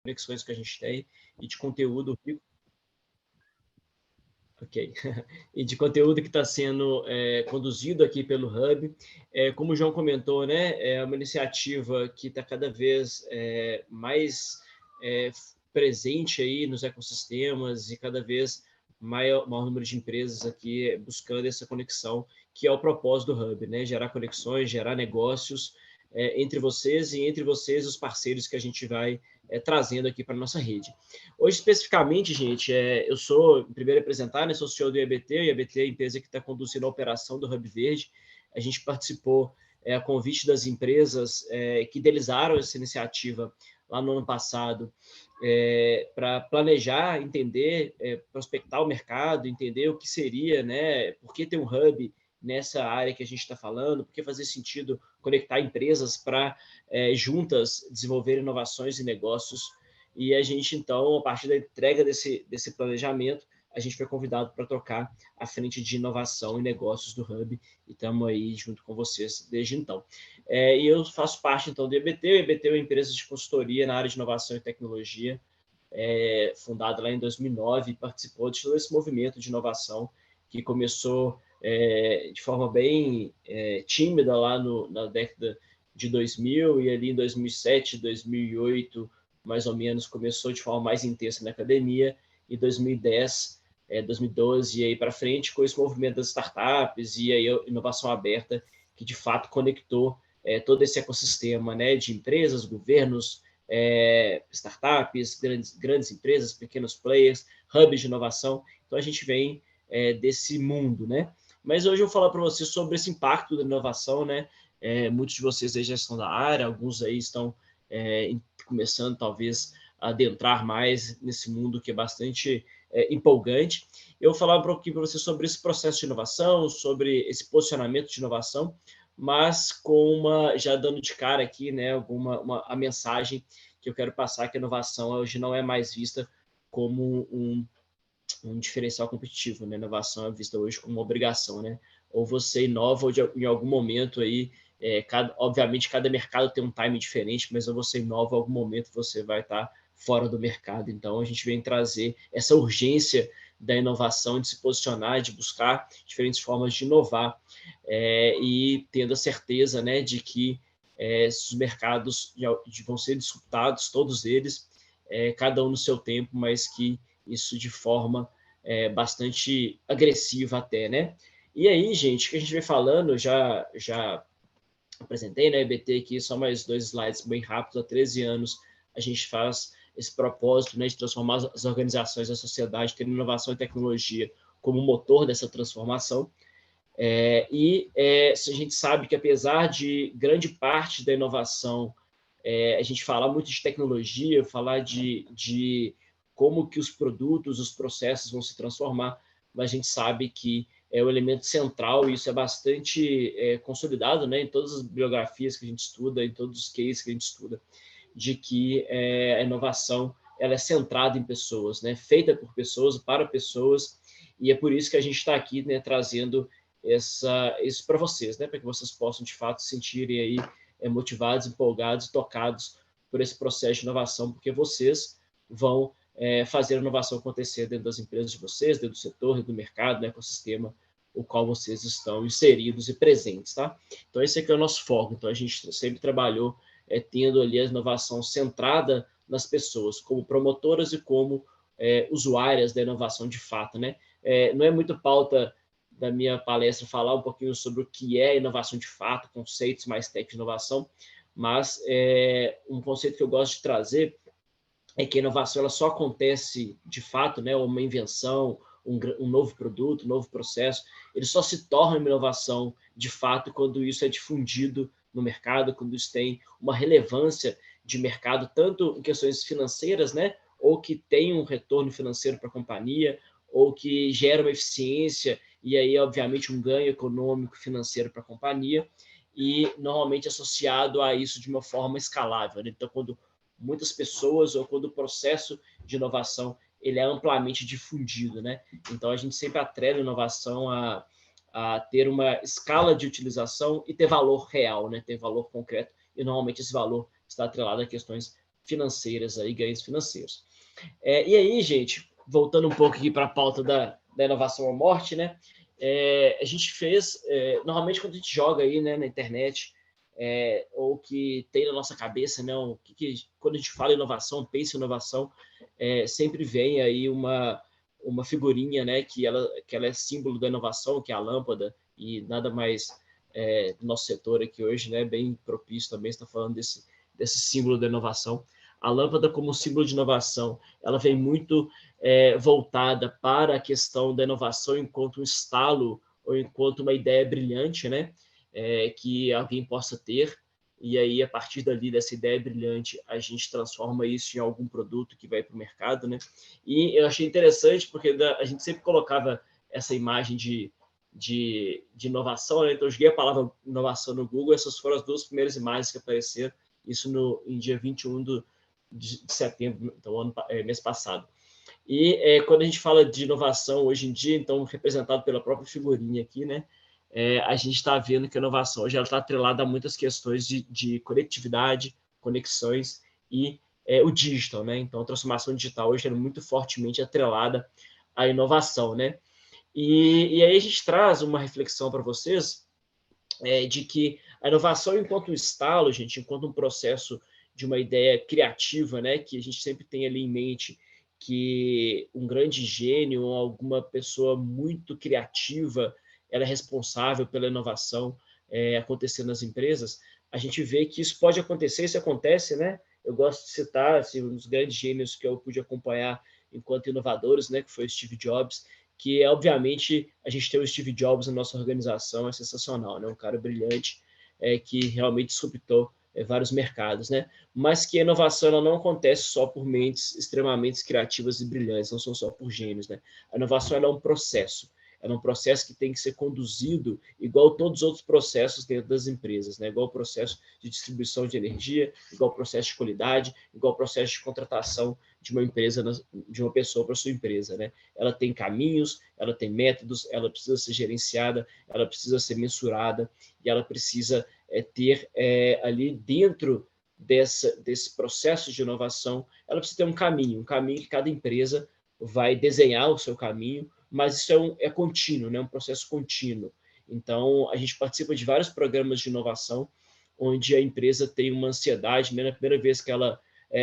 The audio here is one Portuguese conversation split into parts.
conexões que a gente tem e de conteúdo rico. Ok. E de conteúdo que está sendo conduzido aqui pelo Hub. Como o João comentou, né, é uma iniciativa que está cada vez mais presente aí nos ecossistemas e cada vez maior número de empresas aqui buscando essa conexão, que é o propósito do Hub, né? Gerar conexões, gerar negócios entre vocês e entre vocês os parceiros que a gente vai trazendo aqui para a nossa rede. Hoje, especificamente, gente, eu sou, primeiro apresentar, né, sou CEO do IABT, o IABT é a empresa que está conduzindo a operação do Hub Verde. A gente participou a convite das empresas que idealizaram essa iniciativa lá no ano passado, para planejar, entender, prospectar o mercado, entender o que seria, né, por que ter um hub nessa área que a gente está falando, por que fazer sentido conectar empresas para juntas desenvolver inovações e negócios. E a gente, então, a partir da entrega desse planejamento, a gente foi convidado para tocar a frente de inovação e negócios do Hub, e estamos aí junto com vocês desde então. E eu faço parte, então, do EBT. O EBT é uma empresa de consultoria na área de inovação e tecnologia, fundada lá em 2009, e participou de todo esse movimento de inovação que começou de forma bem tímida lá na década de 2000, e ali em 2007, 2008, mais ou menos, começou de forma mais intensa na academia, e 2010, 2012 e aí para frente, com esse movimento das startups e aí a inovação aberta, que de fato conectou todo esse ecossistema, né, de empresas, governos, startups, grandes empresas, pequenos players, hubs de inovação. Então a gente vem desse mundo, né? Mas hoje eu vou falar para vocês sobre esse impacto da inovação, né? Muitos de vocês aí já estão da área, alguns aí estão começando talvez a adentrar mais nesse mundo que é bastante empolgante. Eu vou falar um pouquinho para vocês sobre esse processo de inovação, sobre esse posicionamento de inovação, mas já dando de cara aqui, né, a mensagem que eu quero passar, que a inovação hoje não é mais vista como um diferencial competitivo, né? A inovação é vista hoje como uma obrigação, né? Ou você inova, ou em algum momento aí, obviamente cada mercado tem um time diferente, mas ou você inova, em algum momento você vai estar fora do mercado. Então a gente vem trazer essa urgência da inovação, de se posicionar, de buscar diferentes formas de inovar, e tendo a certeza, né, de que esses mercados vão ser disputados, todos eles, cada um no seu tempo, mas que isso de forma bastante agressiva até, né? E aí, gente, o que a gente vem falando, já apresentei, né, EBT aqui, só mais 2 slides bem rápidos. Há 13 anos a gente faz esse propósito, né, de transformar as organizações da sociedade, tendo inovação e tecnologia como motor dessa transformação. A gente sabe que, apesar de grande parte da inovação, a gente falar muito de tecnologia, falar de como que os produtos, os processos vão se transformar, mas a gente sabe que é o elemento central, e isso é bastante consolidado, né, em todas as biografias que a gente estuda, em todos os cases que a gente estuda, de que a inovação ela é centrada em pessoas, né, feita por pessoas, para pessoas, e é por isso que a gente está aqui, né, trazendo isso para vocês, né, para que vocês possam, de fato, se sentirem aí motivados, empolgados, tocados por esse processo de inovação, porque vocês vão fazer a inovação acontecer dentro das empresas de vocês, dentro do setor, dentro do mercado, no ecossistema, o qual vocês estão inseridos e presentes, tá? Então, esse aqui é o nosso foco. Então, a gente sempre trabalhou tendo ali a inovação centrada nas pessoas, como promotoras e como usuárias da inovação de fato, né? Não é muito pauta da minha palestra falar um pouquinho sobre o que é inovação de fato, conceitos mais técnicos de inovação, mas um conceito que eu gosto de trazer é que a inovação ela só acontece de fato, né, uma invenção, um novo produto, um novo processo, ele só se torna uma inovação de fato quando isso é difundido no mercado, quando isso tem uma relevância de mercado, tanto em questões financeiras, né, ou que tem um retorno financeiro para a companhia, ou que gera uma eficiência e aí, obviamente, um ganho econômico financeiro para a companhia, e normalmente associado a isso de uma forma escalável, né? Então, quando muitas pessoas ou quando o processo de inovação ele é amplamente difundido, né? Então, a gente sempre atrela a inovação a ter uma escala de utilização e ter valor real, né? Ter valor concreto, e normalmente esse valor está atrelado a questões financeiras, aí, ganhos financeiros. E aí, gente, voltando um pouco aqui para a pauta da inovação à morte, né? A gente fez, normalmente quando a gente joga aí, né, na internet, ou que tem na nossa cabeça, né, quando a gente fala inovação, pensa em inovação, sempre vem aí uma figurinha, né, que ela é símbolo da inovação, que é a lâmpada, e nada mais do nosso setor aqui hoje, né, bem propício também, está falando desse símbolo da inovação. A lâmpada como símbolo de inovação, ela vem muito voltada para a questão da inovação enquanto um estalo ou enquanto uma ideia brilhante, né, que alguém possa ter, e aí, a partir dali, dessa ideia brilhante, a gente transforma isso em algum produto que vai para o mercado, né? E eu achei interessante, porque a gente sempre colocava essa imagem de inovação, né? Então, eu joguei a palavra inovação no Google, essas foram as duas primeiras imagens que apareceram, isso em dia 21 de setembro, então, mês passado. E quando a gente fala de inovação hoje em dia, então, representado pela própria figurinha aqui, né? A gente está vendo que a inovação hoje está atrelada a muitas questões de conectividade, conexões e o digital, né? Então, a transformação digital hoje é muito fortemente atrelada à inovação, né? E aí a gente traz uma reflexão para vocês de que a inovação enquanto um estalo, gente, enquanto um processo de uma ideia criativa, né? Que a gente sempre tem ali em mente que um grande gênio ou alguma pessoa muito criativa ela é responsável pela inovação acontecer nas empresas, a gente vê que isso pode acontecer, isso acontece, né? Eu gosto de citar assim, um dos grandes gênios que eu pude acompanhar enquanto inovadores, né, que foi o Steve Jobs, que obviamente a gente tem o Steve Jobs na nossa organização, é sensacional, né? Um cara brilhante que realmente disruptou vários mercados, né? Mas que a inovação ela não acontece só por mentes extremamente criativas e brilhantes, não são só por gênios, né? A inovação ela é um processo. É um processo que tem que ser conduzido igual todos os outros processos dentro das empresas, né? Igual o processo de distribuição de energia, igual o processo de qualidade, igual o processo de contratação de uma empresa, de uma pessoa para sua empresa, né? Ela tem caminhos, ela tem métodos, ela precisa ser gerenciada, ela precisa ser mensurada e ela precisa ter ali dentro desse processo de inovação, ela precisa ter um caminho que cada empresa vai desenhar o seu caminho, mas isso é contínuo, né? Um processo contínuo. Então, a gente participa de vários programas de inovação, onde a empresa tem uma ansiedade, né? Na primeira vez que ela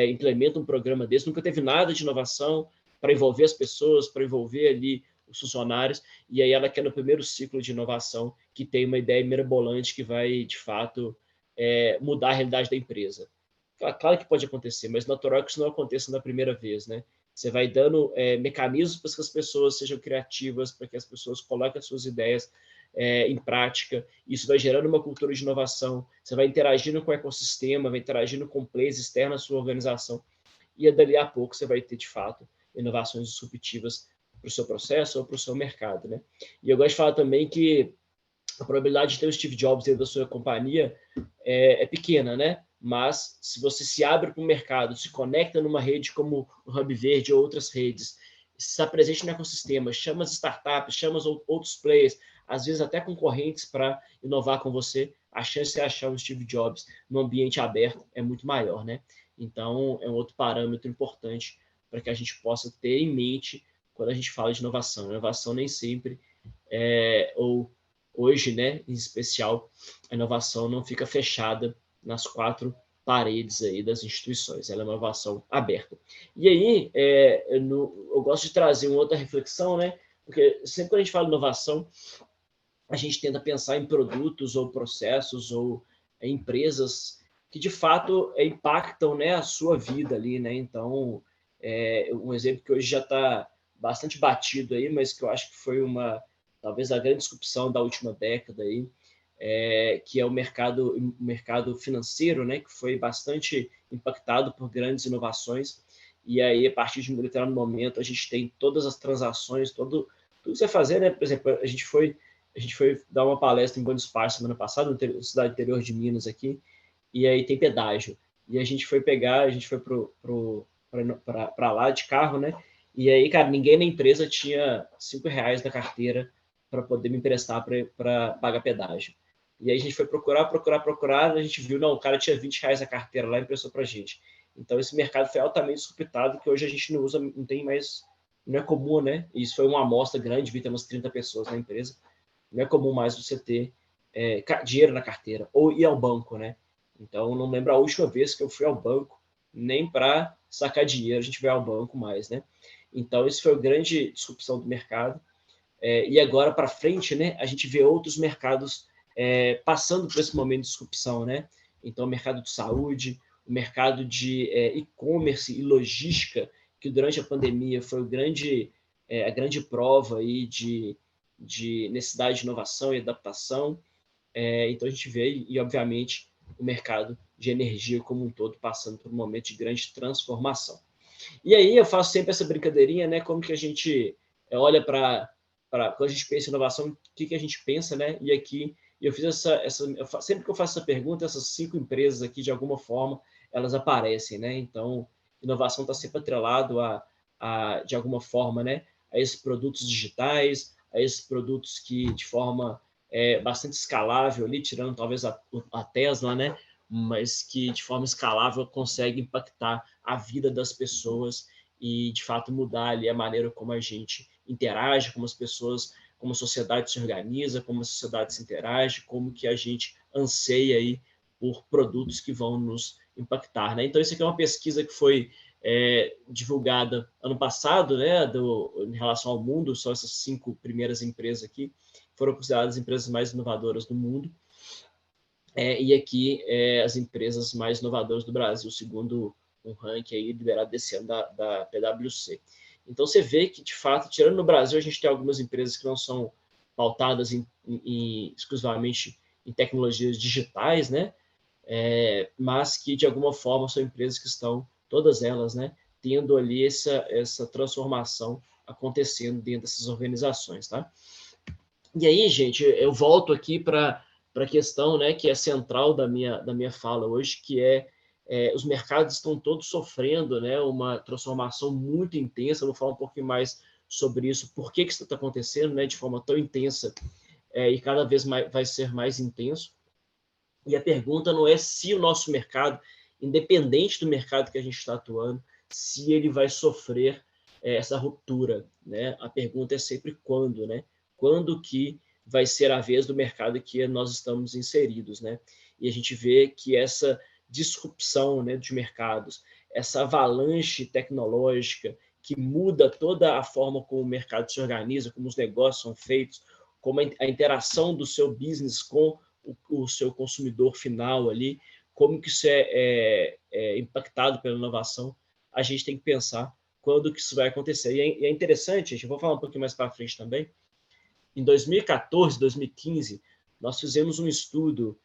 implementa um programa desse, nunca teve nada de inovação para envolver as pessoas, para envolver ali os funcionários, e aí ela quer no primeiro ciclo de inovação que tem uma ideia mirabolante que vai, de fato, mudar a realidade da empresa. Claro que pode acontecer, mas natural que isso não aconteça na primeira vez, né? Você vai dando mecanismos para que as pessoas sejam criativas, para que as pessoas coloquem as suas ideias em prática. Isso vai gerando uma cultura de inovação. Você vai interagindo com o ecossistema, vai interagindo com players externos à sua organização. E dali a pouco você vai ter, de fato, inovações disruptivas para o seu processo ou para o seu mercado, né? E eu gosto de falar também que a probabilidade de ter o Steve Jobs dentro da sua companhia é pequena, né? Mas se você se abre para o mercado, se conecta numa rede como o Hub Verde ou outras redes, está presente no ecossistema, chama as startups, chama outros players, às vezes até concorrentes para inovar com você, a chance de achar um Steve Jobs no ambiente aberto é muito maior, né? Então, é um outro parâmetro importante para que a gente possa ter em mente quando a gente fala de inovação. Inovação nem sempre ou hoje, né, em especial, a inovação não fica fechada nas quatro paredes aí das instituições, ela é uma inovação aberta. E aí, eu gosto de trazer uma outra reflexão, né, porque sempre que a gente fala de inovação, a gente tenta pensar em produtos ou processos ou empresas que, de fato, impactam, né, a sua vida ali, né, então, um exemplo que hoje já está bastante batido aí, mas que eu acho que foi talvez a grande disrupção da última década aí, que é o mercado financeiro, né, que foi bastante impactado por grandes inovações, e aí, a partir de um determinado momento, a gente tem todas as transações, tudo que você fazer, né, por exemplo, a gente foi dar uma palestra em Buenos Aires semana passada, na cidade interior de Minas aqui, e aí tem pedágio, e a gente foi para lá de carro, né, e aí, cara, ninguém na empresa tinha R$ 5 na carteira para poder me emprestar para pagar pedágio. E aí a gente foi procurar, a gente viu, não, o cara tinha R$ 20 na carteira lá e emprestou para a gente. Então, esse mercado foi altamente disruptado, que hoje a gente não usa, não tem mais, não é comum, né? Isso foi uma amostra grande, devia ter umas 30 pessoas na empresa. Não é comum mais você ter dinheiro na carteira, ou ir ao banco, né? Então, não lembro a última vez que eu fui ao banco, nem para sacar dinheiro a gente vai ao banco mais, né? Então, isso foi a grande disrupção do mercado. E agora para frente, né, a gente vê outros mercados passando por esse momento de disrupção, né? Então, o mercado de saúde, o mercado de e-commerce e logística, que durante a pandemia foi a grande prova aí de necessidade de inovação e adaptação. Então, a gente vê, e obviamente, o mercado de energia como um todo passando por um momento de grande transformação. E aí eu faço sempre essa brincadeirinha, né? Como que a gente olha para quando a gente pensa em inovação, o que a gente pensa, né? E aqui eu fiz sempre que eu faço essa pergunta, essas 5 empresas aqui, de alguma forma, elas aparecem, né? Então, inovação está sempre atrelado de alguma forma, né? A esses produtos digitais, a esses produtos que, de forma bastante escalável, ali, tirando talvez a Tesla, né? Mas que de forma escalável consegue impactar a vida das pessoas e, de fato, mudar ali a maneira como a gente interage, como as pessoas, como a sociedade se organiza, como a sociedade se interage, como que a gente anseia aí por produtos que vão nos impactar, né? Então, isso aqui é uma pesquisa que foi divulgada ano passado, né, em relação ao mundo, só essas 5 primeiras empresas aqui foram consideradas as empresas mais inovadoras do mundo. E aqui as empresas mais inovadoras do Brasil, segundo um ranking aí liberado desse ano da PwC. Então, você vê que, de fato, tirando no Brasil, a gente tem algumas empresas que não são pautadas exclusivamente em tecnologias digitais, né? Mas que, de alguma forma, são empresas que estão, todas elas, né, tendo ali essa transformação acontecendo dentro dessas organizações, tá? E aí, gente, eu volto aqui para a questão, né, que é central da minha fala hoje, que os mercados estão todos sofrendo, né, uma transformação muito intensa. Eu vou falar um pouquinho mais sobre isso, por que isso está acontecendo, né, de forma tão intensa e cada vez mais vai ser mais intenso. E a pergunta não é se o nosso mercado, independente do mercado que a gente está atuando, se ele vai sofrer essa ruptura, né? A pergunta é sempre quando, né? Quando que vai ser a vez do mercado que nós estamos inseridos, né? E a gente vê que essa disrupção, né, de mercados, essa avalanche tecnológica que muda toda a forma como o mercado se organiza, como os negócios são feitos, como a interação do seu business com o seu consumidor final ali, como que isso é impactado pela inovação, a gente tem que pensar quando que isso vai acontecer. E é interessante, gente, eu vou falar um pouquinho mais para frente também, em 2014, 2015, nós fizemos um estudo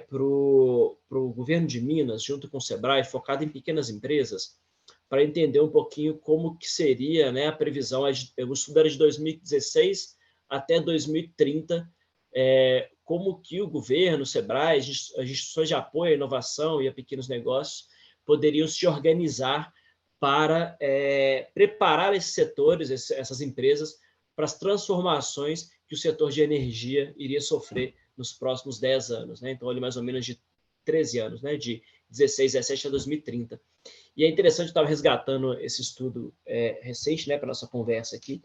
para o governo de Minas, junto com o Sebrae, focado em pequenas empresas, para entender um pouquinho como que seria, né, a previsão. O estudo era de 2016 até 2030, como que o governo, o Sebrae, as instituições de apoio à inovação e a pequenos negócios poderiam se organizar para preparar esses setores, essas empresas, para as transformações que o setor de energia iria sofrer nos próximos 10 anos. Né? Então, ali mais ou menos de 13 anos, né? De 16, 17 a 2030. E é interessante, eu estava resgatando esse estudo recente, né, para a nossa conversa aqui,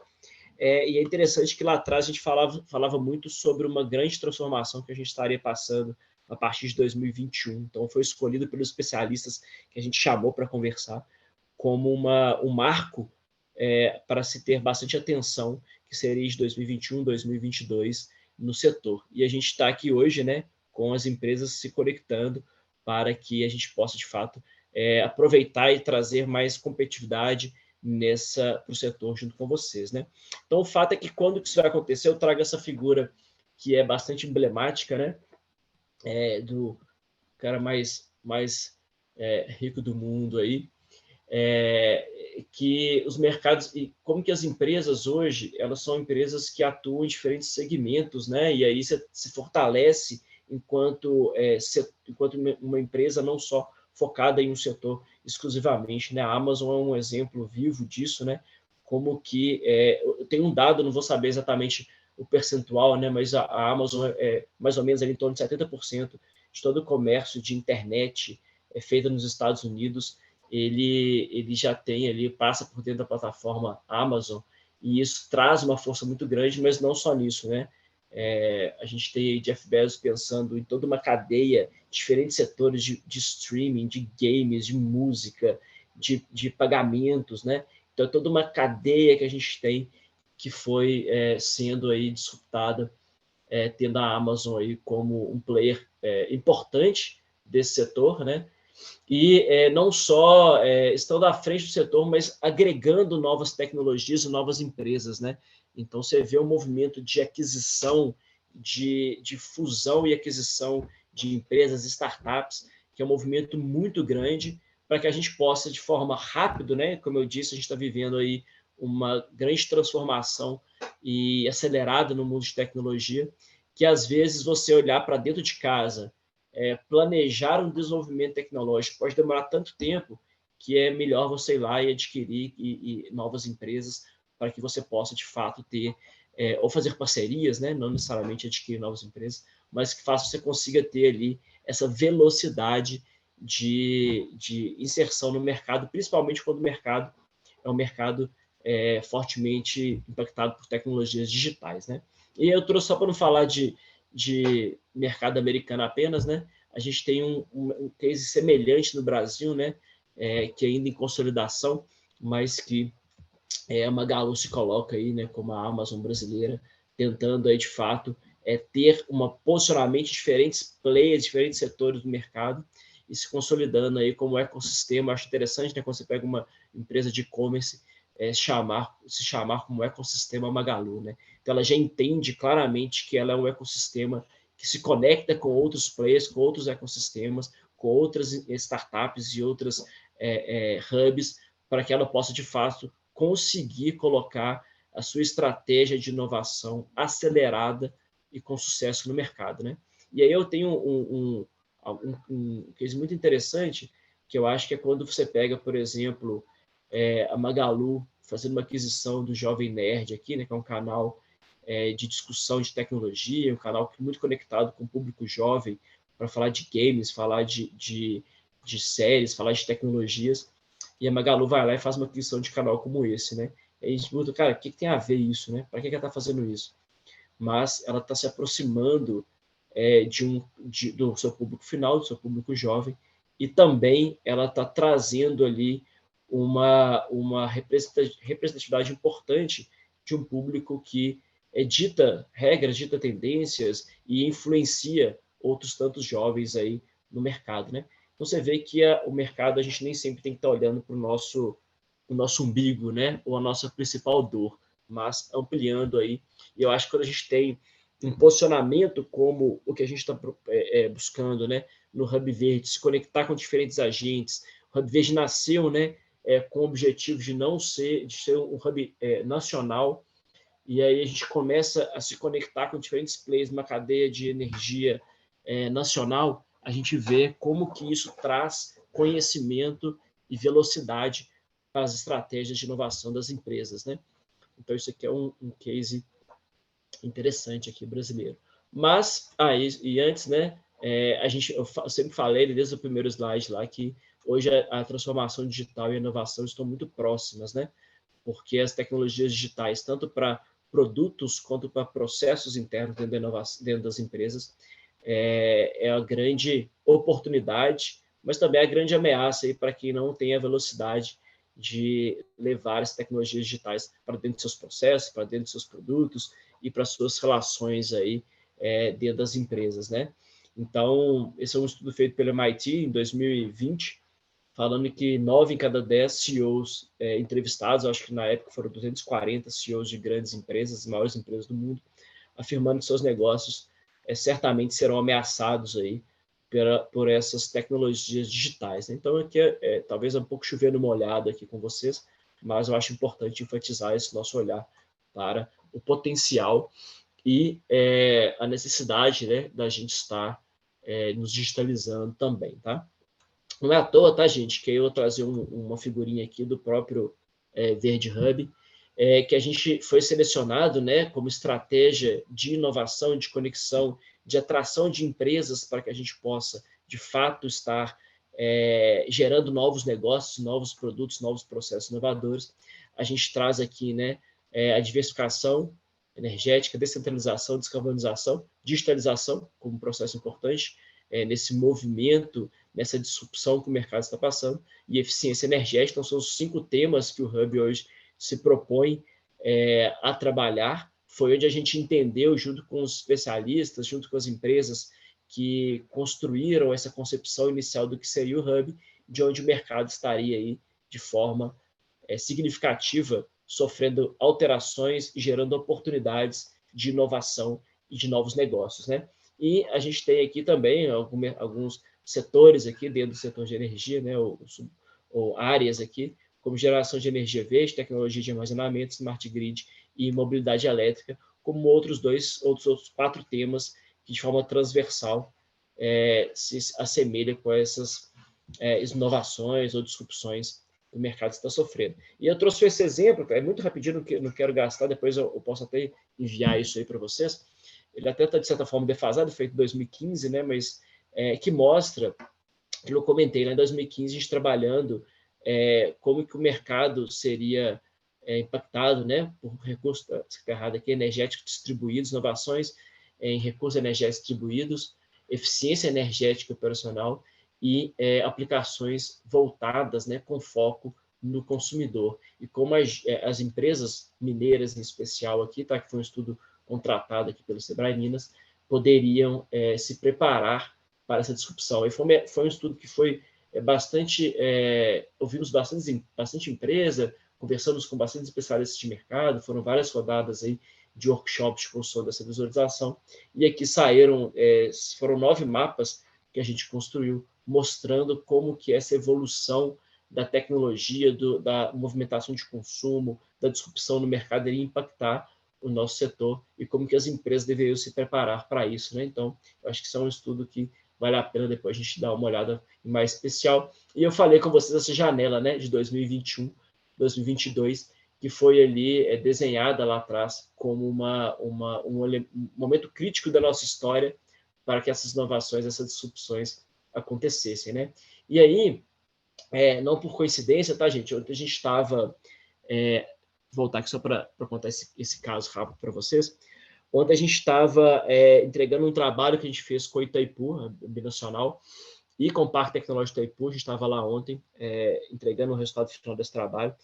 e é interessante que lá atrás a gente falava muito sobre uma grande transformação que a gente estaria passando a partir de 2021. Então, foi escolhido pelos especialistas que a gente chamou para conversar como um marco para se ter bastante atenção, que seria de 2021, 2022 no setor. E a gente está aqui hoje, né, com as empresas se conectando para que a gente possa, de fato, aproveitar e trazer mais competitividade para o setor junto com vocês, né? Então, o fato é que quando isso vai acontecer, eu trago essa figura que é bastante emblemática, né? Do cara mais rico do mundo aí, que os mercados e como que as empresas hoje elas são empresas que atuam em diferentes segmentos, né? E aí se fortalece enquanto uma empresa não só focada em um setor exclusivamente, né? A Amazon é um exemplo vivo disso, né? Como que tem um dado, não vou saber exatamente o percentual, né? Mas a Amazon é mais ou menos ali em torno de 70% de todo o comércio de internet feito nos Estados Unidos ele já tem ali, passa por dentro da plataforma Amazon, e isso traz uma força muito grande, mas não só nisso, né? A gente tem Jeff Bezos pensando em toda uma cadeia, diferentes setores de streaming, de games, de música, de pagamentos, né? Então, é toda uma cadeia que a gente tem que foi sendo aí disputada, tendo a Amazon aí como um player importante desse setor, né? E não só estando à frente do setor, mas agregando novas tecnologias e novas empresas, né? Então, você vê um movimento de aquisição, de fusão e aquisição de empresas, startups, que é um movimento muito grande para que a gente possa, de forma rápida, né? Como eu disse, a gente está vivendo aí uma grande transformação e acelerada no mundo de tecnologia, que às vezes você olhar para dentro de casa, planejar um desenvolvimento tecnológico pode demorar tanto tempo que é melhor você ir lá e adquirir novas empresas para que você possa, de fato, ter ou fazer parcerias, né? Não necessariamente adquirir novas empresas, mas que faça você consiga ter ali essa velocidade de inserção no mercado, principalmente quando o mercado é um mercado fortemente impactado por tecnologias digitais, né? E eu trouxe só para não falar de mercado americano apenas, né? A gente tem um case semelhante no Brasil, né? Que ainda em consolidação, mas que a Magalu se coloca aí, né? Como a Amazon brasileira, tentando aí de fato ter um posicionamento de diferentes players, diferentes setores do mercado e se consolidando aí como ecossistema. Acho interessante, né? Quando você pega uma empresa de e-commerce se chamar como ecossistema Magalu, né? Então ela já entende claramente que ela é um ecossistema que se conecta com outros players, com outros ecossistemas, com outras startups e outras hubs, para que ela possa, de fato, conseguir colocar a sua estratégia de inovação acelerada e com sucesso no mercado, né? E aí eu tenho um case muito interessante, que eu acho que é quando você pega, por exemplo, a Magalu fazendo uma aquisição do Jovem Nerd aqui, né, que é um canal de discussão de tecnologia, um canal muito conectado com o público jovem, para falar de games, falar de séries, falar de tecnologias. E a Magalu vai lá e faz uma aquisição de canal como esse, né? E a gente pergunta, cara, o que tem a ver isso, né? Para que ela está fazendo isso? Mas ela está se aproximando do seu público final, do seu público jovem, e também ela está trazendo ali uma representatividade importante de um público que dita regras, dita tendências e influencia outros tantos jovens aí no mercado, né? Então você vê que o mercado a gente nem sempre tem que estar olhando para o nosso umbigo, né? Ou a nossa principal dor, mas ampliando aí. E eu acho que quando a gente tem um posicionamento como o que a gente está buscando, né? No Hub Verde, se conectar com diferentes agentes. O Hub Verde nasceu, né? Com o objetivo de ser um hub nacional, e aí a gente começa a se conectar com diferentes players numa cadeia de energia nacional, a gente vê como que isso traz conhecimento e velocidade para as estratégias de inovação das empresas, né? Então isso aqui é um case interessante aqui brasileiro. Mas e antes, né? Eu sempre falei desde o primeiro slide lá que hoje a transformação digital e a inovação estão muito próximas, né? Porque as tecnologias digitais, tanto para produtos quanto para processos internos dentro das empresas, a grande oportunidade, mas também a grande ameaça para quem não tem a velocidade de levar as tecnologias digitais para dentro de seus processos, para dentro de seus produtos e para suas relações aí dentro das empresas, né? Então, esse é um estudo feito pelo MIT em 2020, falando que 9 em cada 10 CEOs entrevistados, acho que na época foram 240 CEOs de grandes empresas, as maiores empresas do mundo, afirmando que seus negócios certamente serão ameaçados aí por essas tecnologias digitais, né? Então, aqui talvez um pouco chovendo molhado aqui com vocês, mas eu acho importante enfatizar esse nosso olhar para o potencial e a necessidade, né, da gente estar nos digitalizando também, tá? Não é à toa, tá, gente, que eu vou trazer uma figurinha aqui do próprio Verde Hub, que a gente foi selecionado, né, como estratégia de inovação, de conexão, de atração de empresas para que a gente possa, de fato, estar gerando novos negócios, novos produtos, novos processos inovadores. A gente traz aqui, né, a diversificação energética, descentralização, descarbonização, digitalização como processo importante nesse movimento, nessa disrupção que o mercado está passando, e eficiência energética. Então, são os 5 temas que o Hub hoje se propõe a trabalhar. Foi onde a gente entendeu, junto com os especialistas, junto com as empresas que construíram essa concepção inicial do que seria o Hub, de onde o mercado estaria aí de forma significativa, sofrendo alterações e gerando oportunidades de inovação e de novos negócios, né? E a gente tem aqui também alguns setores aqui dentro do setor de energia, né? Ou áreas aqui, como geração de energia verde, tecnologia de armazenamento, smart grid e mobilidade elétrica, como outros 4 temas que de forma transversal se assemelha com essas inovações ou disrupções que o mercado está sofrendo. E eu trouxe esse exemplo, é muito rapidinho, não quero gastar, depois eu posso até enviar isso aí para vocês. Ele até está, de certa forma, defasado, feito em 2015, né, mas que mostra, que eu comentei lá em 2015, a gente trabalhando como que o mercado seria impactado, né, por recursos, aqui, energéticos distribuídos, inovações em recursos energéticos distribuídos, eficiência energética operacional e aplicações voltadas, né, com foco no consumidor. E como as empresas mineiras, em especial aqui, tá, que foi um estudo contratado aqui pelo Sebrae Minas, poderiam se preparar para essa disrupção. E foi um estudo que foi bastante... ouvimos bastante empresa, conversamos com bastante especialistas de mercado, foram várias rodadas aí de workshops de função dessa visualização, e aqui foram 9 mapas que a gente construiu, mostrando como que essa evolução da tecnologia, da movimentação de consumo, da disrupção no mercado iria impactar o nosso setor e como que as empresas deveriam se preparar para isso, né? Então, eu acho que isso é um estudo que vale a pena depois a gente dar uma olhada mais especial. E eu falei com vocês essa janela, né, de 2021, 2022, que foi ali desenhada lá atrás como um momento crítico da nossa história para que essas inovações, essas disrupções acontecessem, né? E aí, não por coincidência, tá, gente? Ontem a gente estava... voltar aqui só para contar esse caso rápido para vocês. Ontem a gente estava entregando um trabalho que a gente fez com o Itaipu, a Binacional, e com o Parque Tecnológico Itaipu. A gente estava lá ontem, entregando o resultado final desse trabalho.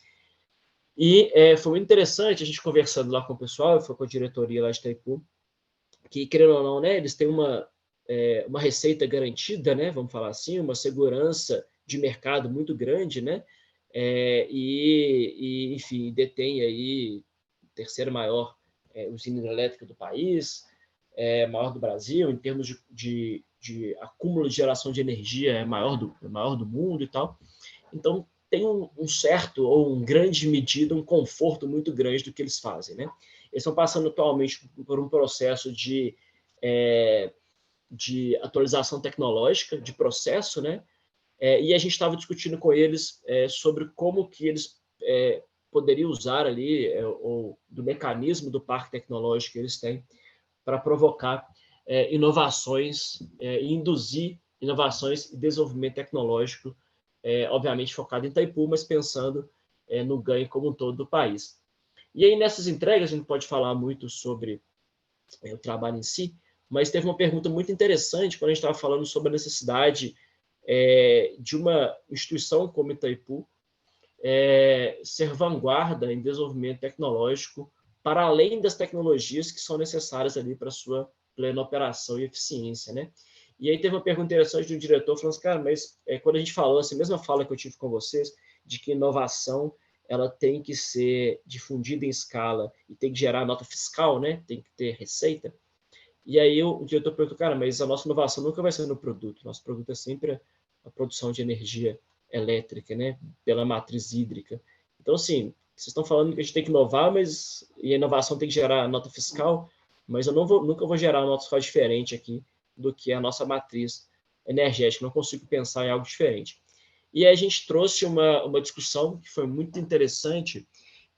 E foi muito interessante a gente conversando lá com o pessoal, foi com a diretoria lá de Itaipu, que, querendo ou não, né, eles têm uma receita garantida, né, vamos falar assim, uma segurança de mercado muito grande, né, enfim, detém aí a terceira maior usina hidrelétrica do país, maior do Brasil, em termos de acúmulo de geração de energia, é maior do mundo e tal. Então, tem um certo, ou um grande medida, um conforto muito grande do que eles fazem, né? Eles estão passando atualmente por um processo de atualização tecnológica, de processo, né? E a gente estava discutindo com eles sobre como que eles poderiam usar ali, ou do mecanismo do parque tecnológico que eles têm, para provocar inovações e induzir inovações e desenvolvimento tecnológico, obviamente focado em Itaipu, mas pensando no ganho como um todo do país. E aí, nessas entregas, a gente pode falar muito sobre o trabalho em si, mas teve uma pergunta muito interessante quando a gente estava falando sobre a necessidade de uma instituição como Itaipu ser vanguarda em desenvolvimento tecnológico para além das tecnologias que são necessárias ali para a sua plena operação e eficiência, né? E aí teve uma pergunta interessante de um diretor falando assim, cara, mas quando a gente falou, essa mesma fala que eu tive com vocês, de que inovação ela tem que ser difundida em escala e tem que gerar nota fiscal, né? Tem que ter receita. E aí o diretor perguntou, cara, mas a nossa inovação nunca vai ser no produto. Nosso produto é sempre a produção de energia elétrica, né? Pela matriz hídrica. Então, assim, vocês estão falando que a gente tem que inovar, e a inovação tem que gerar nota fiscal, mas eu nunca vou gerar nota fiscal diferente aqui do que a nossa matriz energética. Não consigo pensar em algo diferente. E aí a gente trouxe uma discussão que foi muito interessante,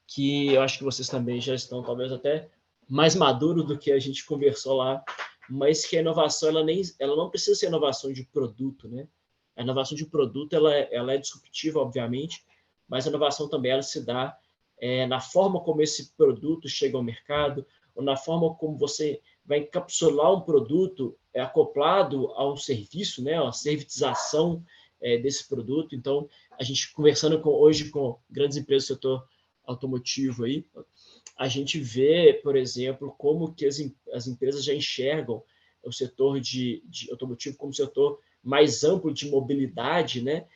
que eu acho que vocês também já estão talvez até mais maduros do que a gente conversou lá, mas que a inovação ela não precisa ser inovação de produto, né? A inovação de produto ela é disruptiva, obviamente, mas a inovação também ela se dá na forma como esse produto chega ao mercado, ou na forma como você vai encapsular um produto acoplado a um serviço, né, a servitização desse produto. Então, a gente conversando hoje com grandes empresas do setor automotivo aí, a gente vê, por exemplo, como que as empresas já enxergam o setor de automotivo como setor mais amplo de mobilidade, né?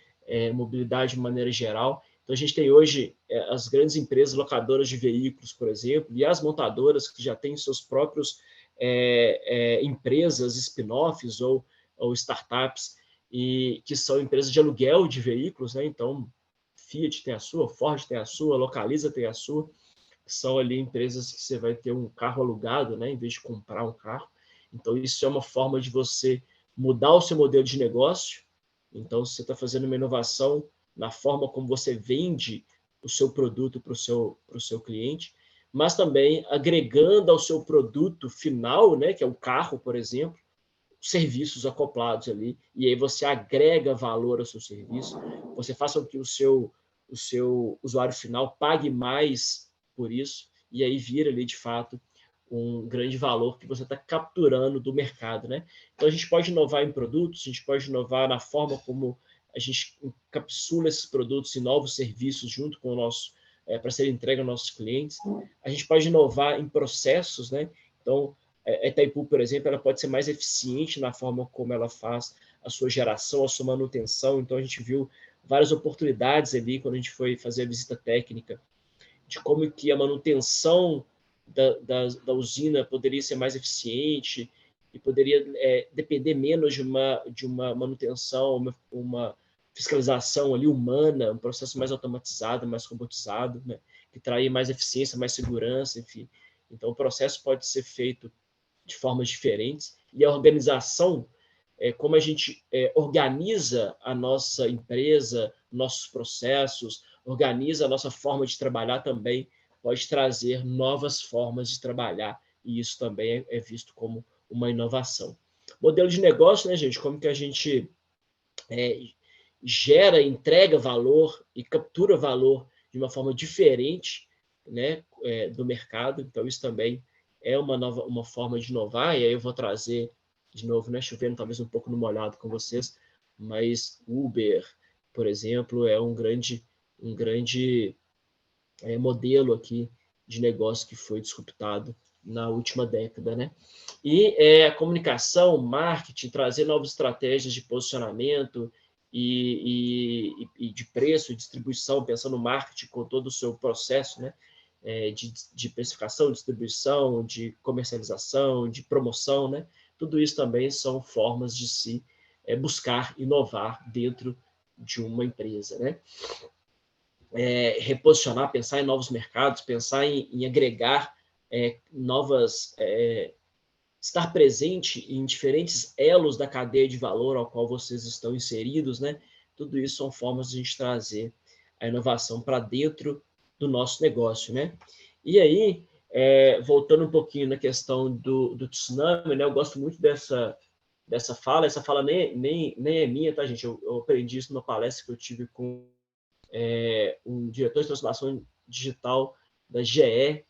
Mobilidade de maneira geral. Então, a gente tem hoje as grandes empresas locadoras de veículos, por exemplo, e as montadoras que já têm seus próprios empresas, spin-offs ou startups, e que são empresas de aluguel de veículos, né? Então, Fiat tem a sua, Ford tem a sua, Localiza tem a sua, que são ali empresas que você vai ter um carro alugado, né? Em vez de comprar um carro. Então, isso é uma forma de você mudar o seu modelo de negócio. Então, se você está fazendo uma inovação na forma como você vende o seu produto para o seu cliente, mas também agregando ao seu produto final, né, que é o carro, por exemplo, serviços acoplados ali, e aí você agrega valor ao seu serviço, você faça com que o seu usuário final pague mais por isso, e aí vira ali, de fato, um grande valor que você está capturando do mercado, né? Então, a gente pode inovar em produtos, a gente pode inovar na forma como a gente encapsula esses produtos em novos serviços junto com o nosso, para ser entregue aos nossos clientes. A gente pode inovar em processos, né? Então, a Itaipu, por exemplo, ela pode ser mais eficiente na forma como ela faz a sua geração, a sua manutenção. Então, a gente viu várias oportunidades ali quando a gente foi fazer a visita técnica de como que a manutenção da usina poderia ser mais eficiente e poderia depender menos de uma manutenção, uma fiscalização ali humana, um processo mais automatizado, mais robotizado, né, que traria mais eficiência, mais segurança, enfim. Então, o processo pode ser feito de formas diferentes, e a organização, como a gente organiza a nossa empresa, nossos processos, organiza a nossa forma de trabalhar também, pode trazer novas formas de trabalhar, e isso também é visto como uma inovação. Modelo de negócio, né, gente? Como que a gente gera, entrega valor e captura valor de uma forma diferente, né, do mercado. Então, isso também é uma forma de inovar, e aí eu vou trazer, de novo, né, chovendo talvez um pouco no molhado com vocês, mas Uber, por exemplo, é um grande modelo aqui de negócio que foi disruptado na última década, né? E a comunicação, marketing, trazer novas estratégias de posicionamento e de preço, distribuição, pensando no marketing com todo o seu processo, né? De precificação, distribuição, de comercialização, de promoção, né? Tudo isso também são formas de se buscar inovar dentro de uma empresa, né? Reposicionar, pensar em novos mercados, pensar em agregar novas, estar presente em diferentes elos da cadeia de valor ao qual vocês estão inseridos, né? Tudo isso são formas de a gente trazer a inovação para dentro do nosso negócio, né? E aí, voltando um pouquinho na questão do tsunami, né? Eu gosto muito dessa fala. Essa fala nem é minha, tá, gente? Eu aprendi isso numa palestra que eu tive com um diretor de transformação digital da GE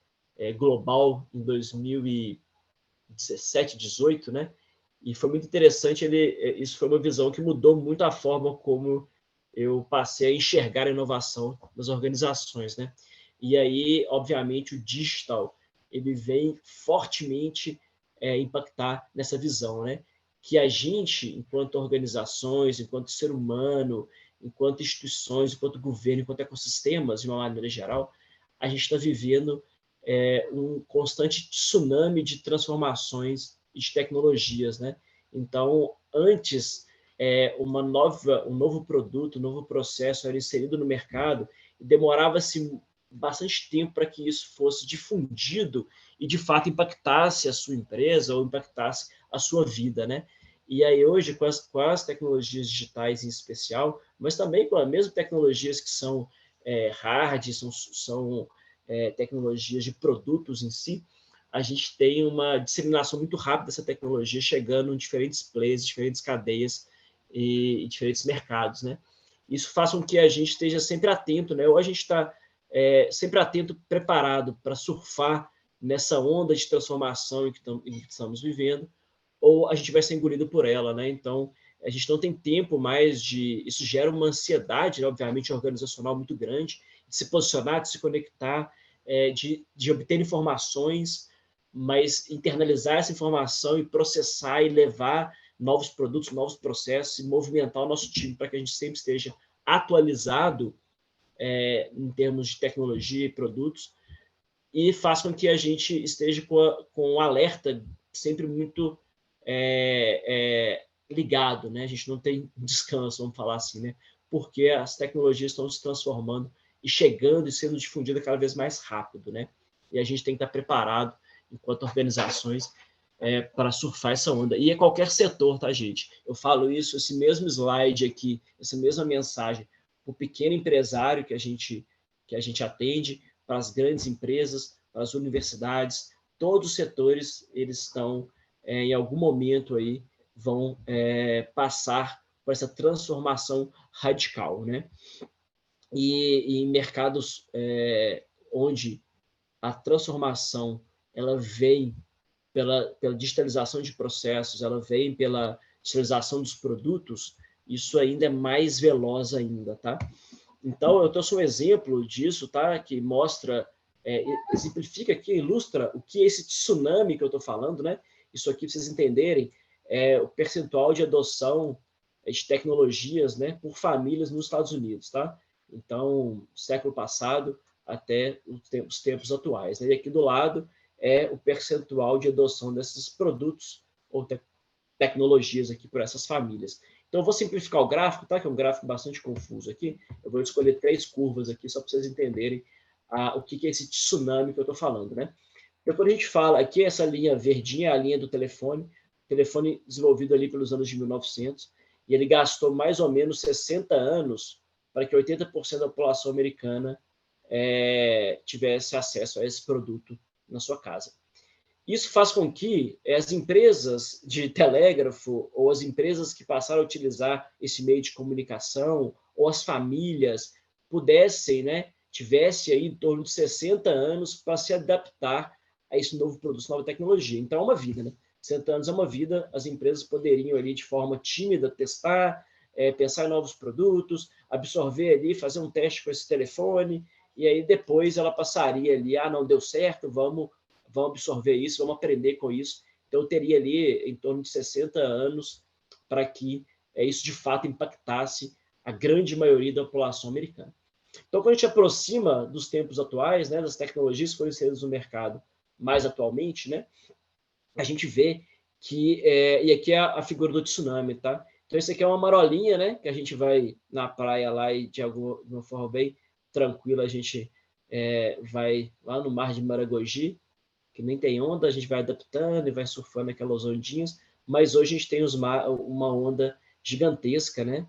Global em 2017, 18, né? E foi muito interessante. Isso foi uma visão que mudou muito a forma como eu passei a enxergar a inovação nas organizações, né? E aí, obviamente, o digital ele vem fortemente impactar nessa visão, né? Que a gente, enquanto organizações, enquanto ser humano, enquanto instituições, enquanto governo, enquanto ecossistemas, de uma maneira geral, a gente está vivendo um constante tsunami de transformações e de tecnologias, né? Então, antes, um novo produto, um novo processo era inserido no mercado e demorava-se bastante tempo para que isso fosse difundido e, de fato, impactasse a sua empresa ou impactasse a sua vida, né? E aí, hoje, com as tecnologias digitais em especial, mas também com as mesmas tecnologias que são hard, são tecnologias de produtos em si, a gente tem uma disseminação muito rápida dessa tecnologia chegando em diferentes players, diferentes cadeias e diferentes mercados, né? Isso faz com que a gente esteja sempre atento, né? Ou a gente está sempre atento, preparado para surfar nessa onda de transformação em que estamos vivendo, ou a gente vai ser engolido por ela, né? Então, a gente não tem tempo mais de... Isso gera uma ansiedade, né, obviamente, organizacional muito grande, de se posicionar, de se conectar, de obter informações, mas internalizar essa informação e processar e levar novos produtos, novos processos e movimentar o nosso time para que a gente sempre esteja atualizado em termos de tecnologia e produtos, e faz com que a gente esteja com um alerta sempre muito ligado, né? A gente não tem descanso, vamos falar assim, né? Porque as tecnologias estão se transformando e chegando e sendo difundidas cada vez mais rápido, né? E a gente tem que estar preparado, enquanto organizações, para surfar essa onda. E é qualquer setor, tá, gente? Eu falo isso, esse mesmo slide aqui, essa mesma mensagem, para o pequeno empresário que a gente atende, para as grandes empresas, para as universidades, todos os setores, eles estão, em algum momento aí, vão passar por essa transformação radical, né? E em mercados onde a transformação ela vem pela digitalização de processos, ela vem pela digitalização dos produtos, isso ainda é mais veloz ainda, tá? Então, eu trouxe um exemplo disso, tá? Que mostra, exemplifica aqui, ilustra o que é esse tsunami que eu estou falando, né? Isso aqui, para vocês entenderem, é o percentual de adoção de tecnologias, né, por famílias nos Estados Unidos, tá? Então, século passado até os tempos atuais, né? E aqui do lado é o percentual de adoção desses produtos ou tecnologias aqui por essas famílias. Então, eu vou simplificar o gráfico, tá? Que é um gráfico bastante confuso aqui. Eu vou escolher 3 curvas aqui, só para vocês entenderem o que é esse tsunami que eu estou falando, né? Então, quando a gente fala aqui, essa linha verdinha é a linha do telefone desenvolvido ali pelos anos de 1900, e ele gastou mais ou menos 60 anos para que 80% da população americana tivesse acesso a esse produto na sua casa. Isso faz com que as empresas de telégrafo ou as empresas que passaram a utilizar esse meio de comunicação ou as famílias pudessem, né, tivesse aí em torno de 60 anos para se adaptar a esse novo produto, nova tecnologia. Então, é uma vida, né? 60 anos é uma vida, as empresas poderiam ali de forma tímida testar, pensar em novos produtos, absorver ali, fazer um teste com esse telefone, e aí depois ela passaria ali, não deu certo, vamos absorver isso, vamos aprender com isso. Então, eu teria ali em torno de 60 anos para que isso de fato impactasse a grande maioria da população americana. Então, quando a gente aproxima dos tempos atuais, né, das tecnologias que foram inseridas no mercado mais atualmente, né, a gente vê que, e aqui é a figura do tsunami, tá? Então, isso aqui é uma marolinha, né, que a gente vai na praia lá e de uma forma bem tranquila a gente vai lá no mar de Maragogi, que nem tem onda, a gente vai adaptando e vai surfando aquelas ondinhas, mas hoje a gente tem uma onda gigantesca, né?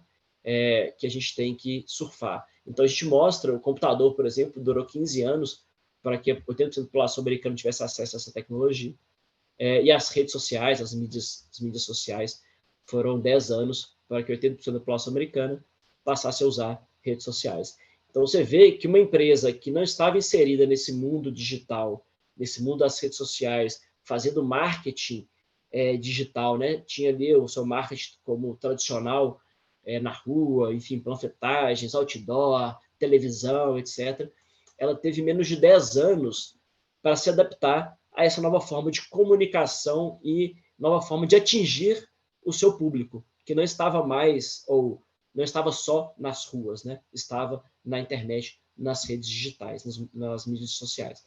Que a gente tem que surfar. Então a gente mostra, o computador, por exemplo, durou 15 anos para que 80% da população americana tivesse acesso a essa tecnologia, e as redes sociais, as mídias sociais, foram 10 anos para que 80% da população americana passasse a usar redes sociais. Então você vê que uma empresa que não estava inserida nesse mundo digital, nesse mundo das redes sociais, fazendo marketing digital, né? Tinha ali o seu marketing como tradicional, na rua, enfim, panfletagens, outdoor, televisão, etc. Ela teve menos de 10 anos para se adaptar a essa nova forma de comunicação e nova forma de atingir o seu público, que não estava mais, ou não estava só nas ruas, né? Estava na internet, nas redes digitais, nas mídias sociais.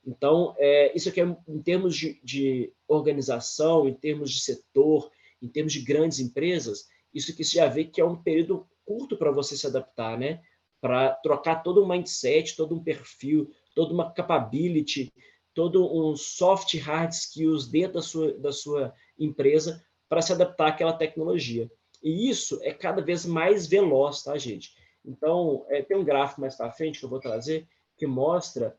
Então, isso aqui é em termos de organização, em termos de setor, em termos de grandes empresas, isso aqui você já vê que é um período curto para você se adaptar, né? Para trocar todo um mindset, todo um perfil, toda uma capability, todo um soft hard skills dentro da sua empresa para se adaptar àquela tecnologia. E isso é cada vez mais veloz, tá, gente? Então, tem um gráfico mais para frente que eu vou trazer que mostra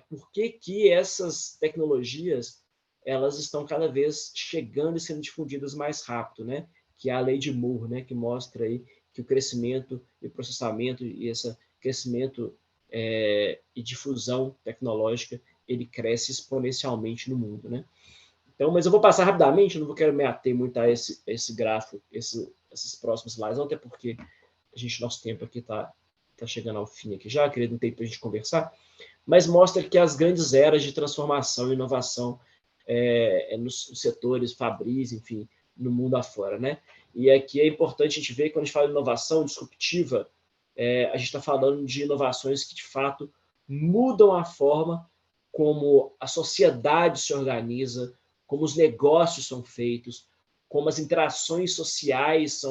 por que essas tecnologias elas estão cada vez chegando e sendo difundidas mais rápido, né? que é a lei de Moore, né, que mostra aí que o crescimento e processamento e esse crescimento e difusão tecnológica, ele cresce exponencialmente no mundo, né? Então, mas eu vou passar rapidamente, não quero me ater muito a esse gráfico, esses próximos slides, até porque nosso tempo aqui está chegando ao fim aqui já, queria um tempo para a gente conversar, mas mostra que as grandes eras de transformação e inovação nos setores fabris, enfim, no mundo afora, né? E aqui é importante a gente ver que quando a gente fala de inovação disruptiva, a gente está falando de inovações que, de fato, mudam a forma como a sociedade se organiza, como os negócios são feitos, como as interações sociais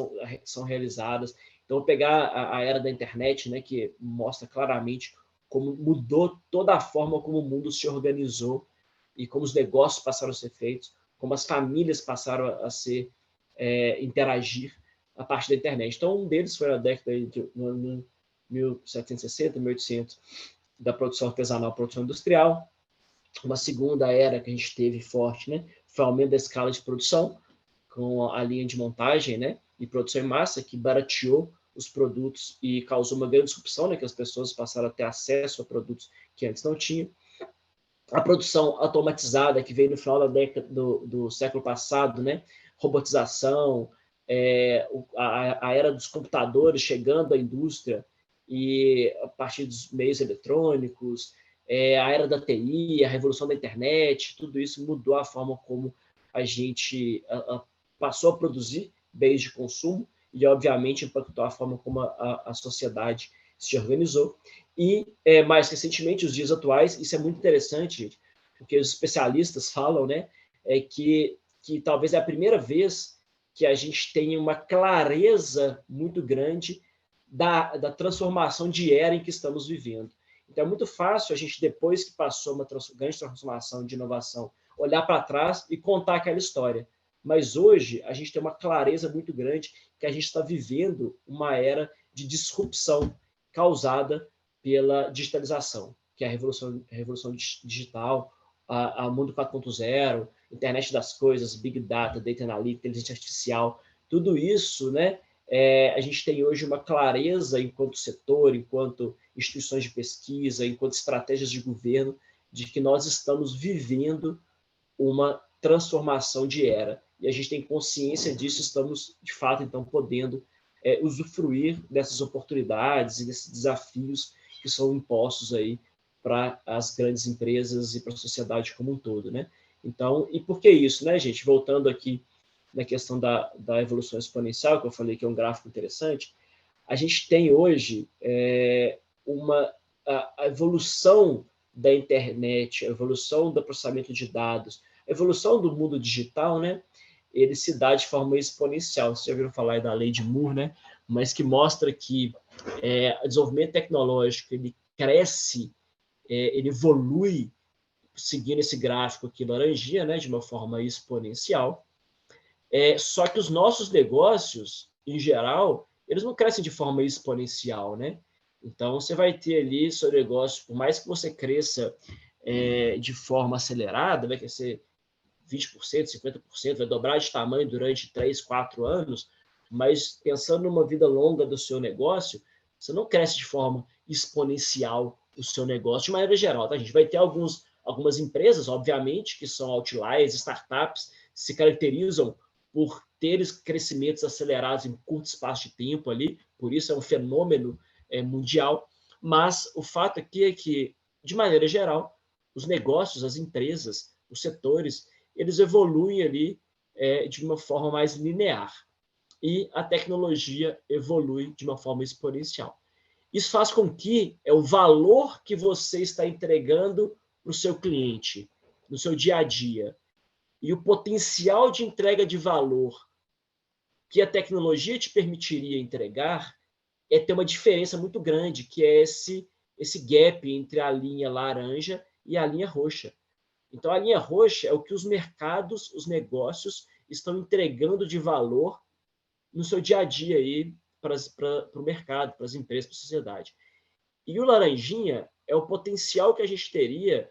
são realizadas. Então, vou pegar a era da internet, né, que mostra claramente como mudou toda a forma como o mundo se organizou e como os negócios passaram a ser feitos, como as famílias passaram a interagir a partir da internet. Então, um deles foi na década de 1760, 1800, da produção artesanal, produção industrial. Uma segunda era que a gente teve forte, né, foi o aumento da escala de produção, com a linha de montagem, né, e produção em massa, que barateou os produtos e causou uma grande disrupção, né, que as pessoas passaram a ter acesso a produtos que antes não tinham. A produção automatizada, que veio no final da década do século passado, né, robotização, a era dos computadores chegando à indústria e a partir dos meios eletrônicos, a era da TI, a revolução da internet, tudo isso mudou a forma como a gente passou a produzir bens de consumo e, obviamente, impactou a forma como a sociedade se organizou. E, mais recentemente, os dias atuais, isso é muito interessante, gente, porque os especialistas falam, né, que talvez é a primeira vez que a gente tem uma clareza muito grande da transformação de era em que estamos vivendo. Então, é muito fácil a gente, depois que passou uma grande transformação de inovação, olhar para trás e contar aquela história. Mas hoje, a gente tem uma clareza muito grande que a gente está vivendo uma era de disrupção causada pela digitalização, que é a revolução digital, a mundo 4.0, internet das coisas, big data, data analytics, inteligência artificial, tudo isso, né, a gente tem hoje uma clareza enquanto setor, enquanto instituições de pesquisa, enquanto estratégias de governo, de que nós estamos vivendo uma transformação de era. E a gente tem consciência disso, estamos, de fato, então, podendo usufruir dessas oportunidades e desses desafios que são impostos aí para as grandes empresas e para a sociedade como um todo, né? Então, e por que isso, né, gente? Voltando aqui na questão da evolução exponencial, que eu falei que é um gráfico interessante, a gente tem hoje a evolução da internet, a evolução do processamento de dados, a evolução do mundo digital, né? Ele se dá de forma exponencial. Vocês já ouviram falar da lei de Moore, né? Mas que mostra que o desenvolvimento tecnológico ele cresce, ele evolui seguindo esse gráfico aqui laranjinha, né? De uma forma exponencial. Só que os nossos negócios, em geral, eles não crescem de forma exponencial, né? Então, você vai ter ali seu negócio, por mais que você cresça de forma acelerada, vai crescer 20%, 50%, vai dobrar de tamanho durante 3, 4 anos, mas pensando numa vida longa do seu negócio, você não cresce de forma exponencial o seu negócio de maneira geral. Tá? A gente vai ter algumas empresas, obviamente, que são outliers, startups, se caracterizam por ter crescimentos acelerados em curto espaço de tempo ali, por isso é um fenômeno mundial, mas o fato aqui é que, de maneira geral, os negócios, as empresas, os setores, eles evoluem ali de uma forma mais linear e a tecnologia evolui de uma forma exponencial. Isso faz com que o valor que você está entregando para o seu cliente, no seu dia a dia, e o potencial de entrega de valor que a tecnologia te permitiria entregar ter uma diferença muito grande, que é esse gap entre a linha laranja e a linha roxa. Então, a linha roxa é o que os mercados, os negócios estão entregando de valor no seu dia a dia aí para o mercado, para as empresas, para a sociedade. E o laranjinha é o potencial que a gente teria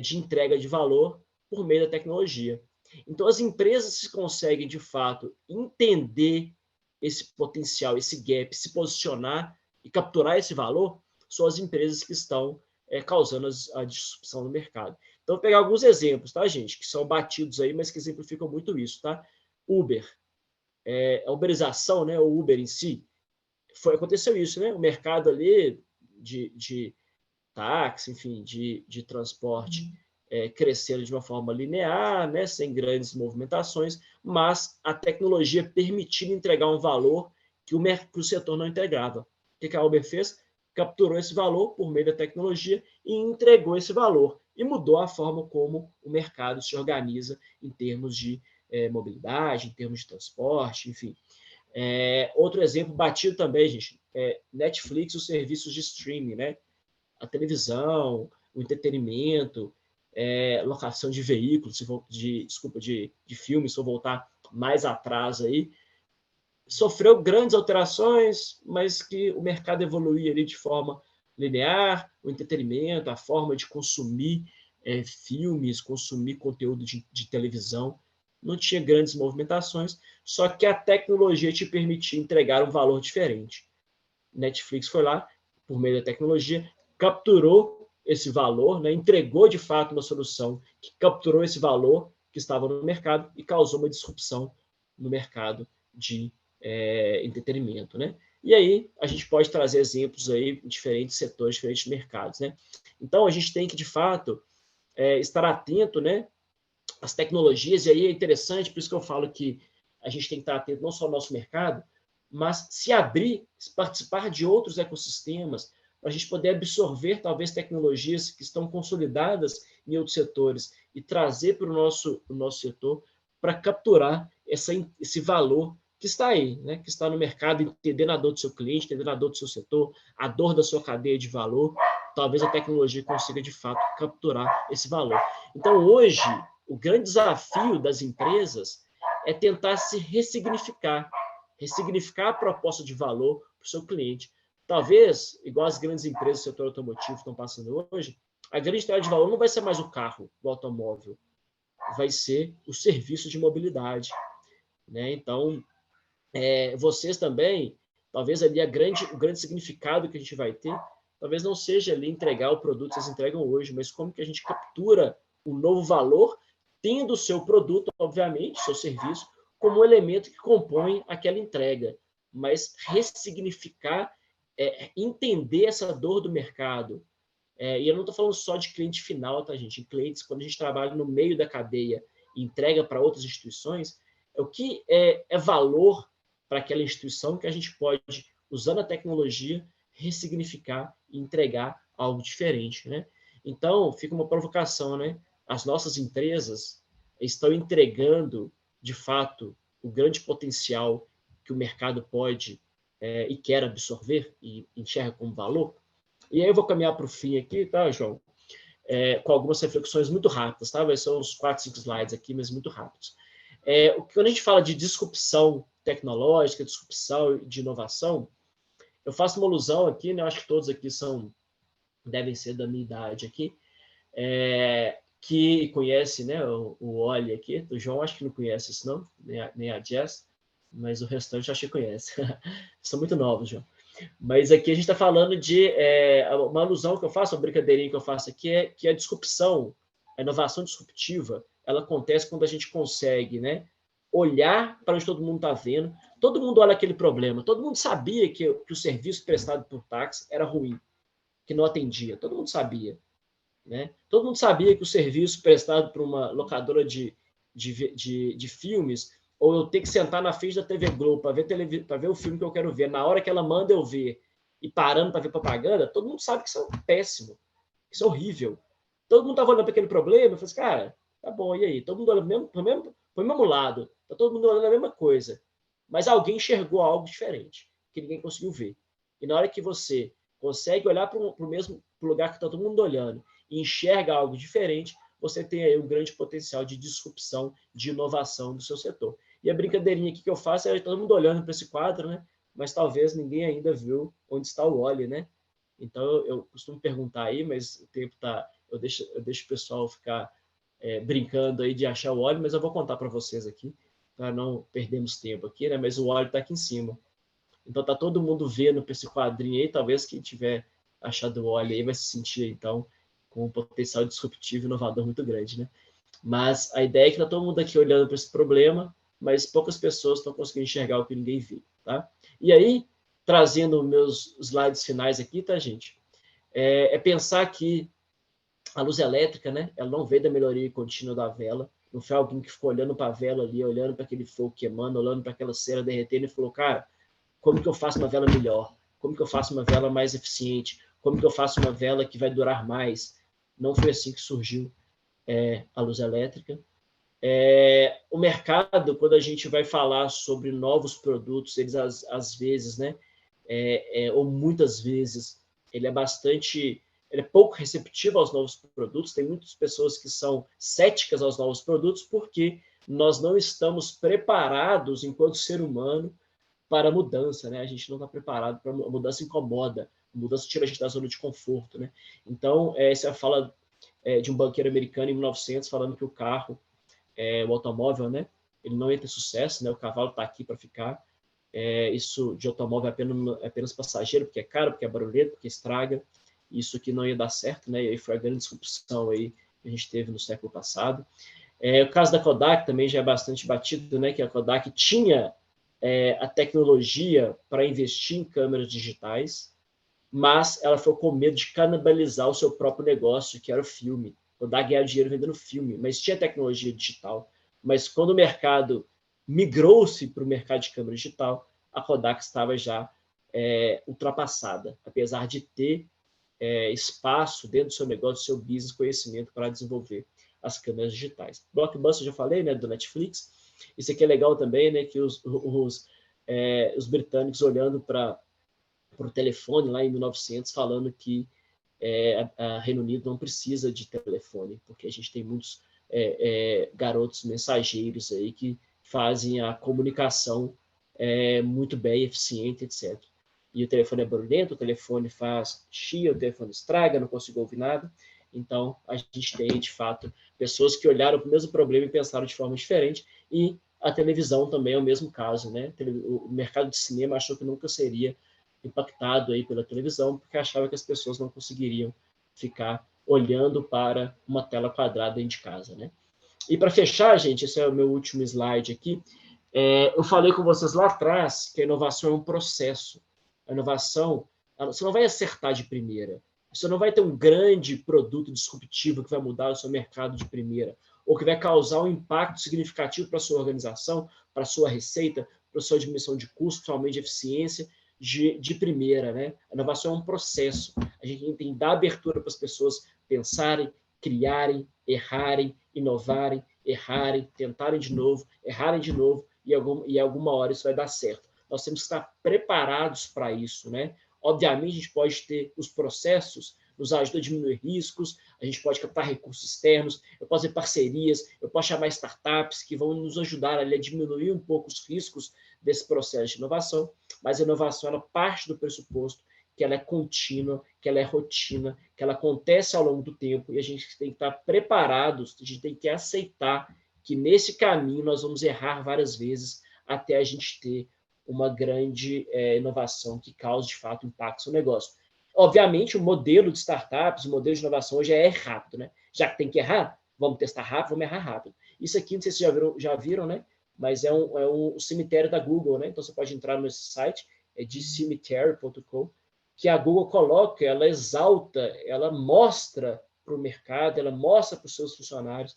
de entrega de valor por meio da tecnologia. Então, as empresas que conseguem, de fato, entender esse potencial, esse gap, se posicionar e capturar esse valor, são as empresas que estão causando a disrupção no mercado. Então, vou pegar alguns exemplos, tá, gente? Que são batidos aí, mas que exemplificam muito isso, tá? Uber. A uberização, né? O Uber em si, aconteceu isso, né? O mercado ali de táxi, enfim, de transporte crescendo de uma forma linear, né, sem grandes movimentações, mas a tecnologia permitindo entregar um valor que o setor não entregava. O que a Uber fez? Capturou esse valor por meio da tecnologia e entregou esse valor, e mudou a forma como o mercado se organiza em termos de mobilidade, em termos de transporte, enfim. Outro exemplo batido também, gente, Netflix, os serviços de streaming, né? A televisão, o entretenimento, locação de veículos, de filmes, se eu voltar mais atrás aí, sofreu grandes alterações, mas que o mercado evoluía ali de forma linear, o entretenimento, a forma de consumir filmes, consumir conteúdo de televisão, não tinha grandes movimentações, só que a tecnologia te permitia entregar um valor diferente. Netflix foi lá, por meio da tecnologia, capturou esse valor, né, entregou de fato uma solução que capturou esse valor que estava no mercado e causou uma disrupção no mercado de entretenimento, né? E aí a gente pode trazer exemplos aí em diferentes setores, diferentes mercados, né? Então a gente tem que de fato estar atento, né, às tecnologias, e aí é interessante, por isso que eu falo que a gente tem que estar atento não só ao nosso mercado, mas se abrir, participar de outros ecossistemas, para a gente poder absorver talvez tecnologias que estão consolidadas em outros setores e trazer para o nosso setor para capturar esse valor que está aí, né? Que está no mercado, entendendo a dor do seu cliente, entendendo a dor do seu setor, a dor da sua cadeia de valor. Talvez a tecnologia consiga, de fato, capturar esse valor. Então, hoje, o grande desafio das empresas é tentar se ressignificar a proposta de valor para o seu cliente. Talvez, igual as grandes empresas do setor automotivo estão passando hoje, a grande história de valor não vai ser mais o carro, o automóvel, vai ser o serviço de mobilidade, né? Então, vocês também, talvez ali o grande significado que a gente vai ter, talvez não seja ali entregar o produto que vocês entregam hoje, mas como que a gente captura um novo valor, tendo o seu produto, obviamente, seu serviço, como um elemento que compõe aquela entrega, mas ressignificar, entender essa dor do mercado. E eu não estou falando só de cliente final, tá, gente? Em clientes, quando a gente trabalha no meio da cadeia e entrega para outras instituições, o que é valor para aquela instituição que a gente pode, usando a tecnologia, ressignificar e entregar algo diferente, né? Então, fica uma provocação, né? As nossas empresas estão entregando, de fato, o grande potencial que o mercado pode e quer absorver e enxerga como valor. E aí eu vou caminhar para o fim aqui, tá, João? Com algumas reflexões muito rápidas, tá? Vai ser uns 4, 5 slides aqui, mas muito rápidos. Quando a gente fala de disrupção tecnológica, disrupção de inovação, eu faço uma alusão aqui, né? Eu acho que todos aqui devem ser da minha idade aqui, que conhece, né, o Oli aqui. O João acho que não conhece isso, não, nem a Jess, mas o restante acho que conhece. São muito novos, João. Mas aqui a gente está falando de uma alusão que eu faço, uma brincadeirinha que eu faço aqui, é que a disrupção, a inovação disruptiva, ela acontece quando a gente consegue, né, olhar para onde todo mundo está vendo, todo mundo olha aquele problema, todo mundo sabia que o serviço prestado por táxi era ruim, que não atendia, todo mundo sabia. Né? Todo mundo sabia que o serviço prestado por uma locadora de filmes, ou eu ter que sentar na frente da TV Globo para ver o filme que eu quero ver, na hora que ela manda eu ver, e parando para ver propaganda, todo mundo sabe que isso é péssimo, que isso é horrível. Todo mundo estava olhando para aquele problema e falou assim, cara, tá bom, e aí? Todo mundo olhando para o mesmo lado, tá todo mundo olhando a mesma coisa. Mas alguém enxergou algo diferente, que ninguém conseguiu ver. E na hora que você consegue olhar para o mesmo lugar que está todo mundo olhando e enxerga algo diferente, você tem aí um grande potencial de disrupção, de inovação do seu setor. E a brincadeirinha aqui que eu faço é todo mundo olhando para esse quadro, né? Mas talvez ninguém ainda viu onde está o Oli, né? Então eu costumo perguntar aí, mas o tempo tá, eu deixo o pessoal ficar brincando aí de achar o óleo, mas eu vou contar para vocês aqui, para não perdermos tempo aqui, né? Mas o óleo está aqui em cima. Então tá todo mundo vendo para esse quadrinho aí, talvez quem tiver achado o óleo aí vai se sentir, então, com um potencial disruptivo e inovador muito grande, né? Mas a ideia é que tá todo mundo aqui olhando para esse problema, mas poucas pessoas estão conseguindo enxergar o que ninguém vê, tá? E aí, trazendo meus slides finais aqui, tá, gente? Pensar que a luz elétrica, né? Ela não veio da melhoria contínua da vela. Não foi alguém que ficou olhando para a vela ali, olhando para aquele fogo queimando, olhando para aquela cera derretendo e falou, cara, como que eu faço uma vela melhor? Como que eu faço uma vela mais eficiente? Como que eu faço uma vela que vai durar mais? Não foi assim que surgiu a luz elétrica. O mercado, quando a gente vai falar sobre novos produtos, eles às vezes, né, ou muitas vezes, ele é pouco receptivo aos novos produtos. Tem muitas pessoas que são céticas aos novos produtos porque nós não estamos preparados, enquanto ser humano, para a mudança, né? A gente não está preparado para a mudança, incomoda, a mudança tira a gente da zona de conforto, né? Então, você fala de um banqueiro americano em 1900 falando que o carro, o automóvel, né? Ele não ia ter sucesso, né? O cavalo está aqui para ficar. Isso de automóvel é apenas passageiro, porque é caro, porque é barulhento, porque estraga. Isso aqui não ia dar certo, né? E aí foi a grande disrupção aí que a gente teve no século passado. O caso da Kodak também já é bastante batido, né? Que a Kodak tinha a tecnologia para investir em câmeras digitais, mas ela foi com medo de canibalizar o seu próprio negócio, que era o filme. Kodak ganhava dinheiro vendendo filme, mas tinha tecnologia digital. Mas quando o mercado migrou-se para o mercado de câmera digital, a Kodak estava já ultrapassada, apesar de ter espaço dentro do seu negócio, do seu business, conhecimento para desenvolver as câmeras digitais. Blockbuster, já falei, né, do Netflix. Isso aqui é legal também, né, que os britânicos olhando para o telefone lá em 1900, falando que a Reino Unido não precisa de telefone, porque a gente tem muitos garotos mensageiros aí que fazem a comunicação muito bem, eficiente, etc. E o telefone é barulhento, o telefone faz chia, o telefone estraga, não consigo ouvir nada. Então, a gente tem, de fato, pessoas que olharam para o mesmo problema e pensaram de forma diferente, e a televisão também é o mesmo caso, né? O mercado de cinema achou que nunca seria impactado aí pela televisão, porque achava que as pessoas não conseguiriam ficar olhando para uma tela quadrada dentro de casa, né? E para fechar, gente, esse é o meu último slide aqui. Eu falei com vocês lá atrás que a inovação é um processo. A inovação, você não vai acertar de primeira. Você não vai ter um grande produto disruptivo que vai mudar o seu mercado de primeira, ou que vai causar um impacto significativo para a sua organização, para a sua receita, para a sua diminuição de custo, para o aumento de eficiência, de primeira, né? A inovação é um processo. A gente tem que dar abertura para as pessoas pensarem, criarem, errarem, inovarem, errarem, tentarem de novo, errarem de novo, e alguma hora isso vai dar certo. Nós temos que estar preparados para isso, né? Obviamente, a gente pode ter os processos, nos ajuda a diminuir riscos, a gente pode captar recursos externos, eu posso ter parcerias, eu posso chamar startups que vão nos ajudar ali a diminuir um pouco os riscos desse processo de inovação, mas a inovação ela parte do pressuposto que ela é contínua, que ela é rotina, que ela acontece ao longo do tempo, e a gente tem que estar preparados, a gente tem que aceitar que nesse caminho nós vamos errar várias vezes até a gente ter uma grande inovação que cause, de fato, impacto no negócio. Obviamente, o modelo de startups, o modelo de inovação hoje é rápido, né? Já que tem que errar, vamos testar rápido, vamos errar rápido. Isso aqui, não sei se já viram, né? Mas é um cemitério da Google, né? Então, você pode entrar nesse site, de cemetery.com, que a Google coloca, ela exalta, ela mostra para o mercado, ela mostra para os seus funcionários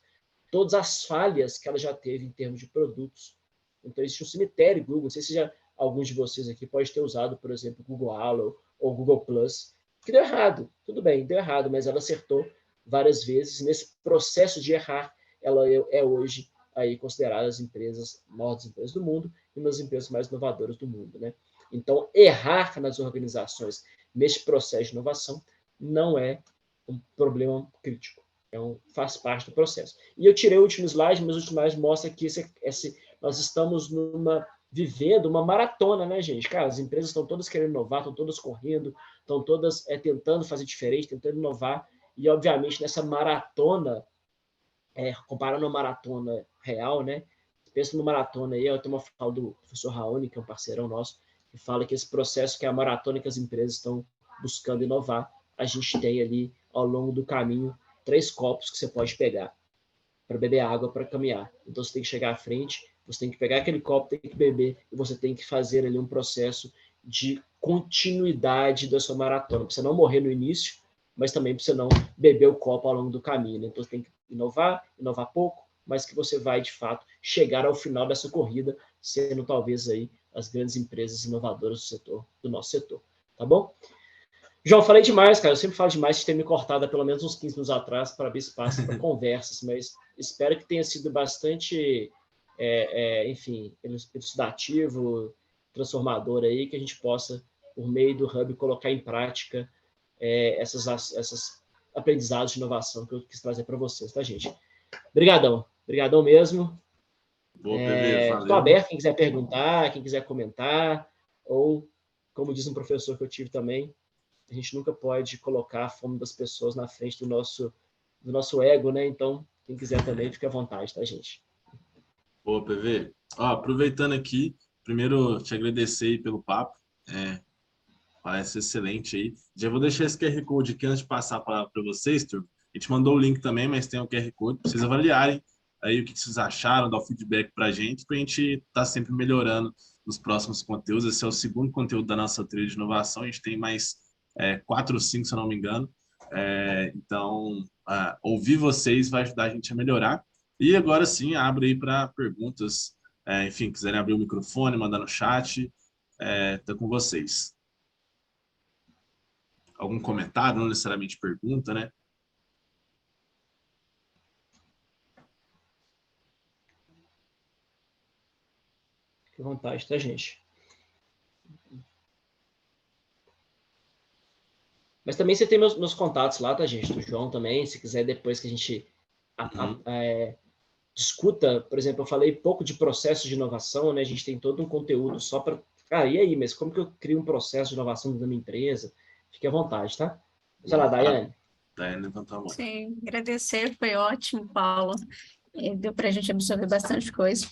todas as falhas que ela já teve em termos de produtos. Então, existe um cemitério Google. Não sei se alguns de vocês aqui pode ter usado, por exemplo, Google Halo ou Google Plus, que deu errado. Tudo bem, deu errado, mas ela acertou várias vezes. Nesse processo de errar, ela é hoje aí considerada as maiores empresas do mundo e uma das empresas mais inovadoras do mundo, né? Então, errar nas organizações nesse processo de inovação não é um problema crítico. Faz parte do processo. E eu tirei o último slide, mas o último slide mostra que nós estamos vivendo uma maratona, né, gente? Cara, as empresas estão todas querendo inovar, estão todas correndo, estão todas tentando fazer diferente, tentando inovar, e, obviamente, nessa maratona, comparando a maratona real, né? Pensa numa maratona aí, eu tenho uma fala do professor Raoni, que é um parceirão nosso, que fala que esse processo que é a maratona que as empresas estão buscando inovar, a gente tem ali, ao longo do caminho, 3 copos que você pode pegar para beber água, para caminhar. Então, você tem que chegar à frente, você tem que pegar aquele copo, tem que beber, e você tem que fazer ali um processo de continuidade da sua maratona, para você não morrer no início, mas também para você não beber o copo ao longo do caminho. Né? Então, você tem que inovar pouco, mas que você vai, de fato, chegar ao final dessa corrida, sendo talvez aí as grandes empresas inovadoras do setor, do nosso setor. Tá bom? João, falei demais, cara. Eu sempre falo demais de ter me cortado há pelo menos uns 15 minutos atrás para abrir espaço para conversas, mas espero que tenha sido bastante, enfim, elucidativo, transformador aí, que a gente possa, por meio do Hub, colocar em prática essas aprendizados de inovação que eu quis trazer para vocês, tá, gente? Obrigadão. Obrigadão mesmo. Boa, PV, Estou valeu. aberto, quem quiser perguntar, quem quiser comentar, ou, como diz um professor que eu tive também, a gente nunca pode colocar a fome das pessoas na frente do nosso ego, né? Então, quem quiser também, fique à vontade, tá, gente? Boa, PV. Ó, aproveitando aqui, primeiro te agradecer aí pelo papo. Parece excelente aí. Já vou deixar esse QR Code aqui antes de passar para vocês, turma. A gente mandou o link também, mas tem o QR Code para vocês avaliarem aí o que vocês acharam, dar o feedback para a gente estar tá sempre melhorando nos próximos conteúdos. Esse é o segundo conteúdo da nossa trilha de inovação. A gente tem mais 4 ou 5, se eu não me engano. Então, ouvir vocês vai ajudar a gente a melhorar. E agora sim, abre aí para perguntas. Enfim, quiserem abrir o microfone, mandar no chat, tá com vocês. Algum comentário, não necessariamente pergunta, né? Fique à vontade, tá, gente? Mas também você tem meus contatos lá, tá, gente? Do João também, se quiser depois que a gente discuta, por exemplo, eu falei pouco de processo de inovação, né? A gente tem todo um conteúdo só para... Cara, e aí, mas como que eu crio um processo de inovação dentro da minha empresa? Fique à vontade, tá? Sei lá, Daiane. Daiane levantou a mão. Sim, agradecer, foi ótimo, Paulo. Deu para a gente absorver bastante coisa.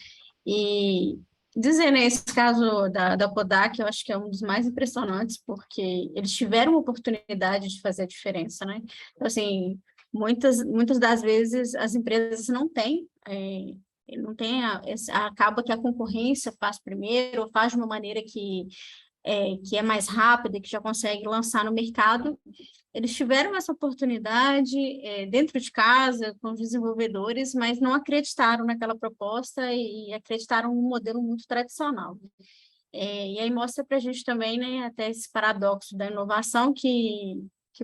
E dizer, né, esse caso da Kodak, eu acho que é um dos mais impressionantes, porque eles tiveram a oportunidade de fazer a diferença, né? Então, assim, muitas das vezes as empresas não têm acaba que a concorrência faz primeiro, ou faz de uma maneira que é mais rápida, que já consegue lançar no mercado. Eles tiveram essa oportunidade dentro de casa, com os desenvolvedores, mas não acreditaram naquela proposta e acreditaram num modelo muito tradicional. E aí mostra para a gente também, né, até esse paradoxo da inovação, que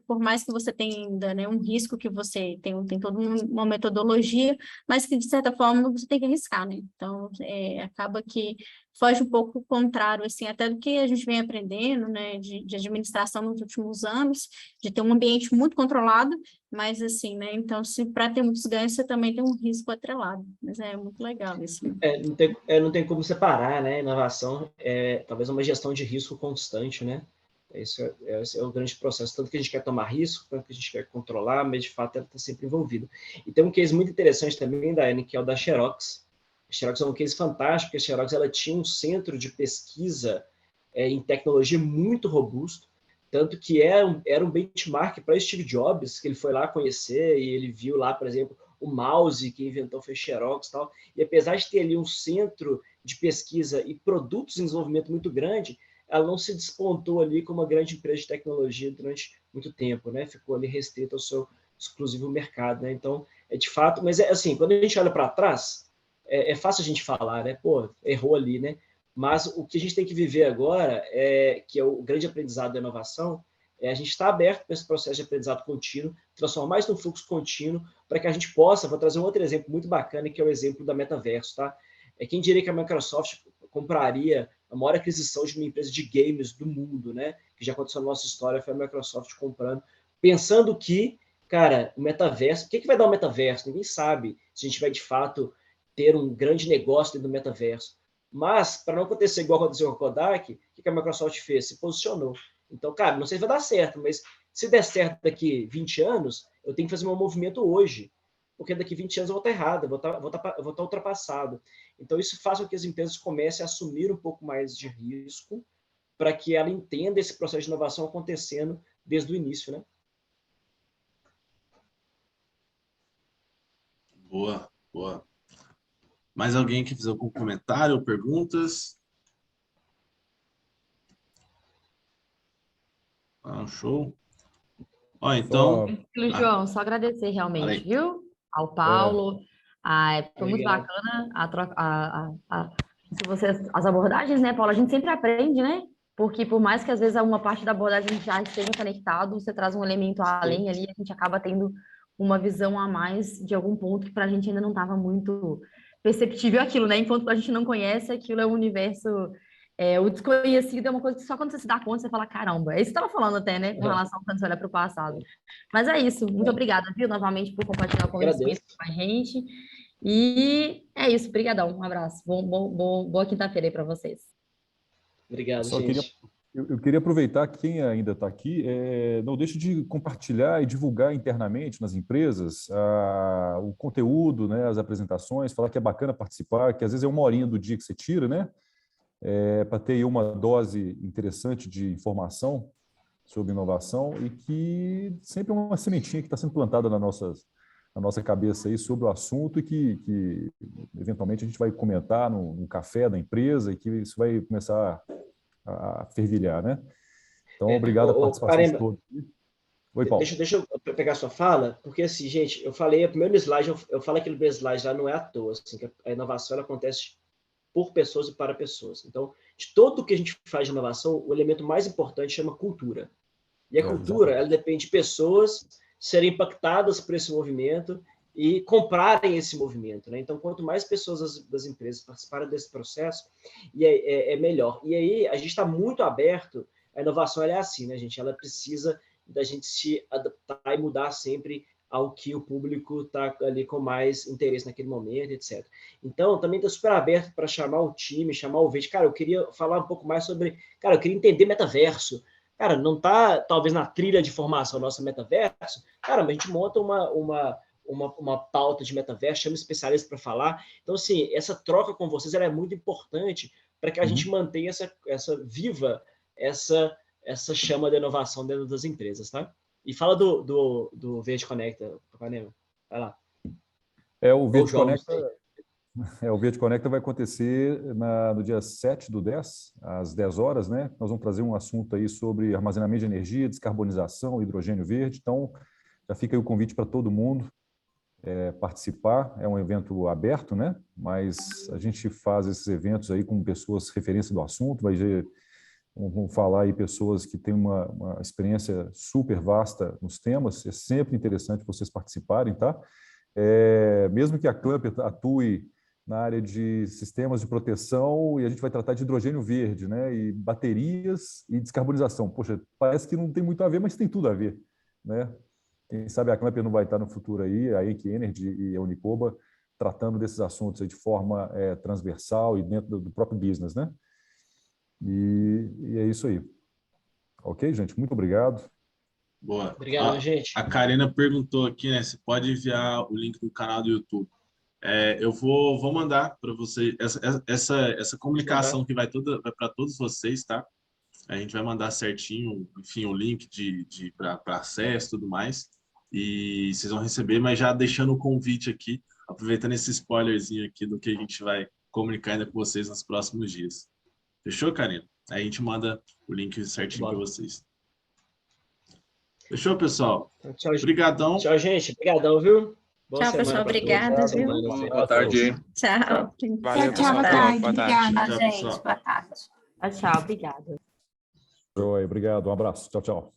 por mais que você tenha ainda, né, um risco, que você tem toda uma metodologia, mas que, de certa forma, você tem que arriscar, né? Então, acaba que foge um pouco o contrário, assim, até do que a gente vem aprendendo, né, de administração nos últimos anos, de ter um ambiente muito controlado, mas, assim, né, então, se para ter muitos ganhos, você também tem um risco atrelado, mas é muito legal isso. Não tem como separar, né? Inovação talvez uma gestão de risco constante, né? Esse é o grande processo, tanto que a gente quer tomar risco, tanto que a gente quer controlar, mas de fato ela está sempre envolvida. E tem um case muito interessante também, Daiane, que é o da Xerox. A Xerox é um case fantástico, porque a Xerox ela tinha um centro de pesquisa em tecnologia muito robusto, tanto que era um benchmark para Steve Jobs, que ele foi lá conhecer e ele viu lá, por exemplo, o mouse que inventou foi Xerox e tal. E apesar de ter ali um centro de pesquisa e produtos em desenvolvimento muito grande, ela não se despontou ali como uma grande empresa de tecnologia durante muito tempo, né? Ficou ali restrita ao seu exclusivo mercado, né? Então, de fato, mas assim, quando a gente olha para trás, é fácil a gente falar, né? Pô, errou ali, né? Mas o que a gente tem que viver agora, que é o grande aprendizado da inovação, a gente está aberto para esse processo de aprendizado contínuo, transformar isso num fluxo contínuo, para que a gente possa, vou trazer um outro exemplo muito bacana, que é o exemplo da Metaverso, tá? Quem diria que a Microsoft compraria a maior aquisição de uma empresa de games do mundo, né? Que já aconteceu na nossa história, foi a Microsoft comprando, pensando que, cara, o metaverso, o que vai dar o metaverso? Ninguém sabe se a gente vai, de fato, ter um grande negócio dentro do metaverso. Mas, para não acontecer igual aconteceu com a Kodak, o que a Microsoft fez? Se posicionou. Então, cara, não sei se vai dar certo, mas se der certo daqui 20 anos, eu tenho que fazer meu movimento hoje. porque daqui 20 anos eu vou estar errado, eu vou estar ultrapassado. Então, isso faz com que as empresas comecem a assumir um pouco mais de risco para que ela entenda esse processo de inovação acontecendo desde o início, né? Boa, boa. Mais alguém que fizer algum comentário ou perguntas? Show. Ó, então... João, só agradecer realmente, viu? Ao Paulo. Foi muito bacana as abordagens, né, Paulo? A gente sempre aprende, né? Porque por mais que às vezes uma parte da abordagem a gente já esteja conectado, você traz um elemento além ali, a gente acaba tendo uma visão a mais de algum ponto que para a gente ainda não estava muito perceptível aquilo, né? Enquanto a gente não conhece, aquilo é um universo... o desconhecido é uma coisa que só quando você se dá conta, você fala, caramba, é isso que você estava falando até, né? Com relação quando você olha para o passado. Mas é isso, muito obrigada, viu, novamente, por compartilhar o conhecimento com a gente. E é isso, brigadão, um abraço. Boa quinta-feira aí para vocês. Obrigado, gente. Eu queria aproveitar que quem ainda está aqui, não deixe de compartilhar e divulgar internamente nas empresas o conteúdo, né, as apresentações, falar que é bacana participar, que às vezes é 1 horinha do dia que você tira, né? Para ter aí uma dose interessante de informação sobre inovação e que sempre é uma sementinha que está sendo plantada na nossa cabeça aí sobre o assunto e que eventualmente a gente vai comentar no café da empresa e que isso vai começar a fervilhar, né? Então, obrigado a participação de todos. Oi, Paulo. Deixa eu pegar a sua fala, porque assim, gente, eu falei, o primeiro slide, eu falei aquele primeiro slide lá, não é à toa, assim, que a inovação ela acontece por pessoas e para pessoas. Então, de tudo que a gente faz de inovação, o elemento mais importante chama cultura. E a cultura, ela depende de pessoas serem impactadas por esse movimento e comprarem esse movimento, né? Então, quanto mais pessoas das empresas participarem desse processo, é melhor. E aí, a gente está muito aberto, a inovação ela é assim, né, gente? Ela precisa da gente se adaptar e mudar sempre ao que o público está ali com mais interesse naquele momento, etc. Então, também está super aberto para chamar o time, chamar o Verde. Cara, eu queria falar um pouco mais sobre... Cara, eu queria entender metaverso. Cara, não está, talvez, na trilha de formação nossa metaverso. Cara, mas a gente monta uma pauta de metaverso, chama especialistas para falar. Então, assim, essa troca com vocês ela é muito importante para que a gente mantenha viva essa chama de inovação dentro das empresas, tá? E fala do Verde Conecta, Papanema. Vai lá. O Verde Conecta vai acontecer no dia 7/10, às 10 horas, né? Nós vamos trazer um assunto aí sobre armazenamento de energia, descarbonização, hidrogênio verde. Então, já fica aí o convite para todo mundo participar. É um evento aberto, né? Mas a gente faz esses eventos aí com pessoas referência do assunto, vamos falar aí pessoas que têm uma experiência super vasta nos temas. É sempre interessante vocês participarem, tá? Mesmo que a Clamper atue na área de sistemas de proteção, e a gente vai tratar de hidrogênio verde, né? E baterias e descarbonização. Poxa, parece que não tem muito a ver, mas tem tudo a ver, né? Quem sabe a Clamper não vai estar no futuro aí, a Enki Energy e a Unicoba, tratando desses assuntos aí de forma transversal e dentro do próprio business, né? E é isso aí. Ok, gente? Muito obrigado. Boa. Obrigado, gente. A Karina perguntou aqui, né? Se pode enviar o link do canal do YouTube. Eu vou mandar para vocês essa comunicação que vai para todos vocês, tá? A gente vai mandar certinho, enfim, o link para acesso e tudo mais. E vocês vão receber, mas já deixando o convite aqui, aproveitando esse spoilerzinho aqui do que a gente vai comunicar ainda com vocês nos próximos dias. Fechou, Karina? Aí a gente manda o link certinho para vocês. Fechou, pessoal? Tchau, obrigadão. Tchau, gente. Obrigadão, viu? Boa tchau, pessoal. Obrigada, viu? Boa tarde. Tchau. Valeu, pessoal. Boa tarde. Obrigada, gente. Boa tarde. Tchau, obrigada. Obrigado, um abraço. Tchau, tchau.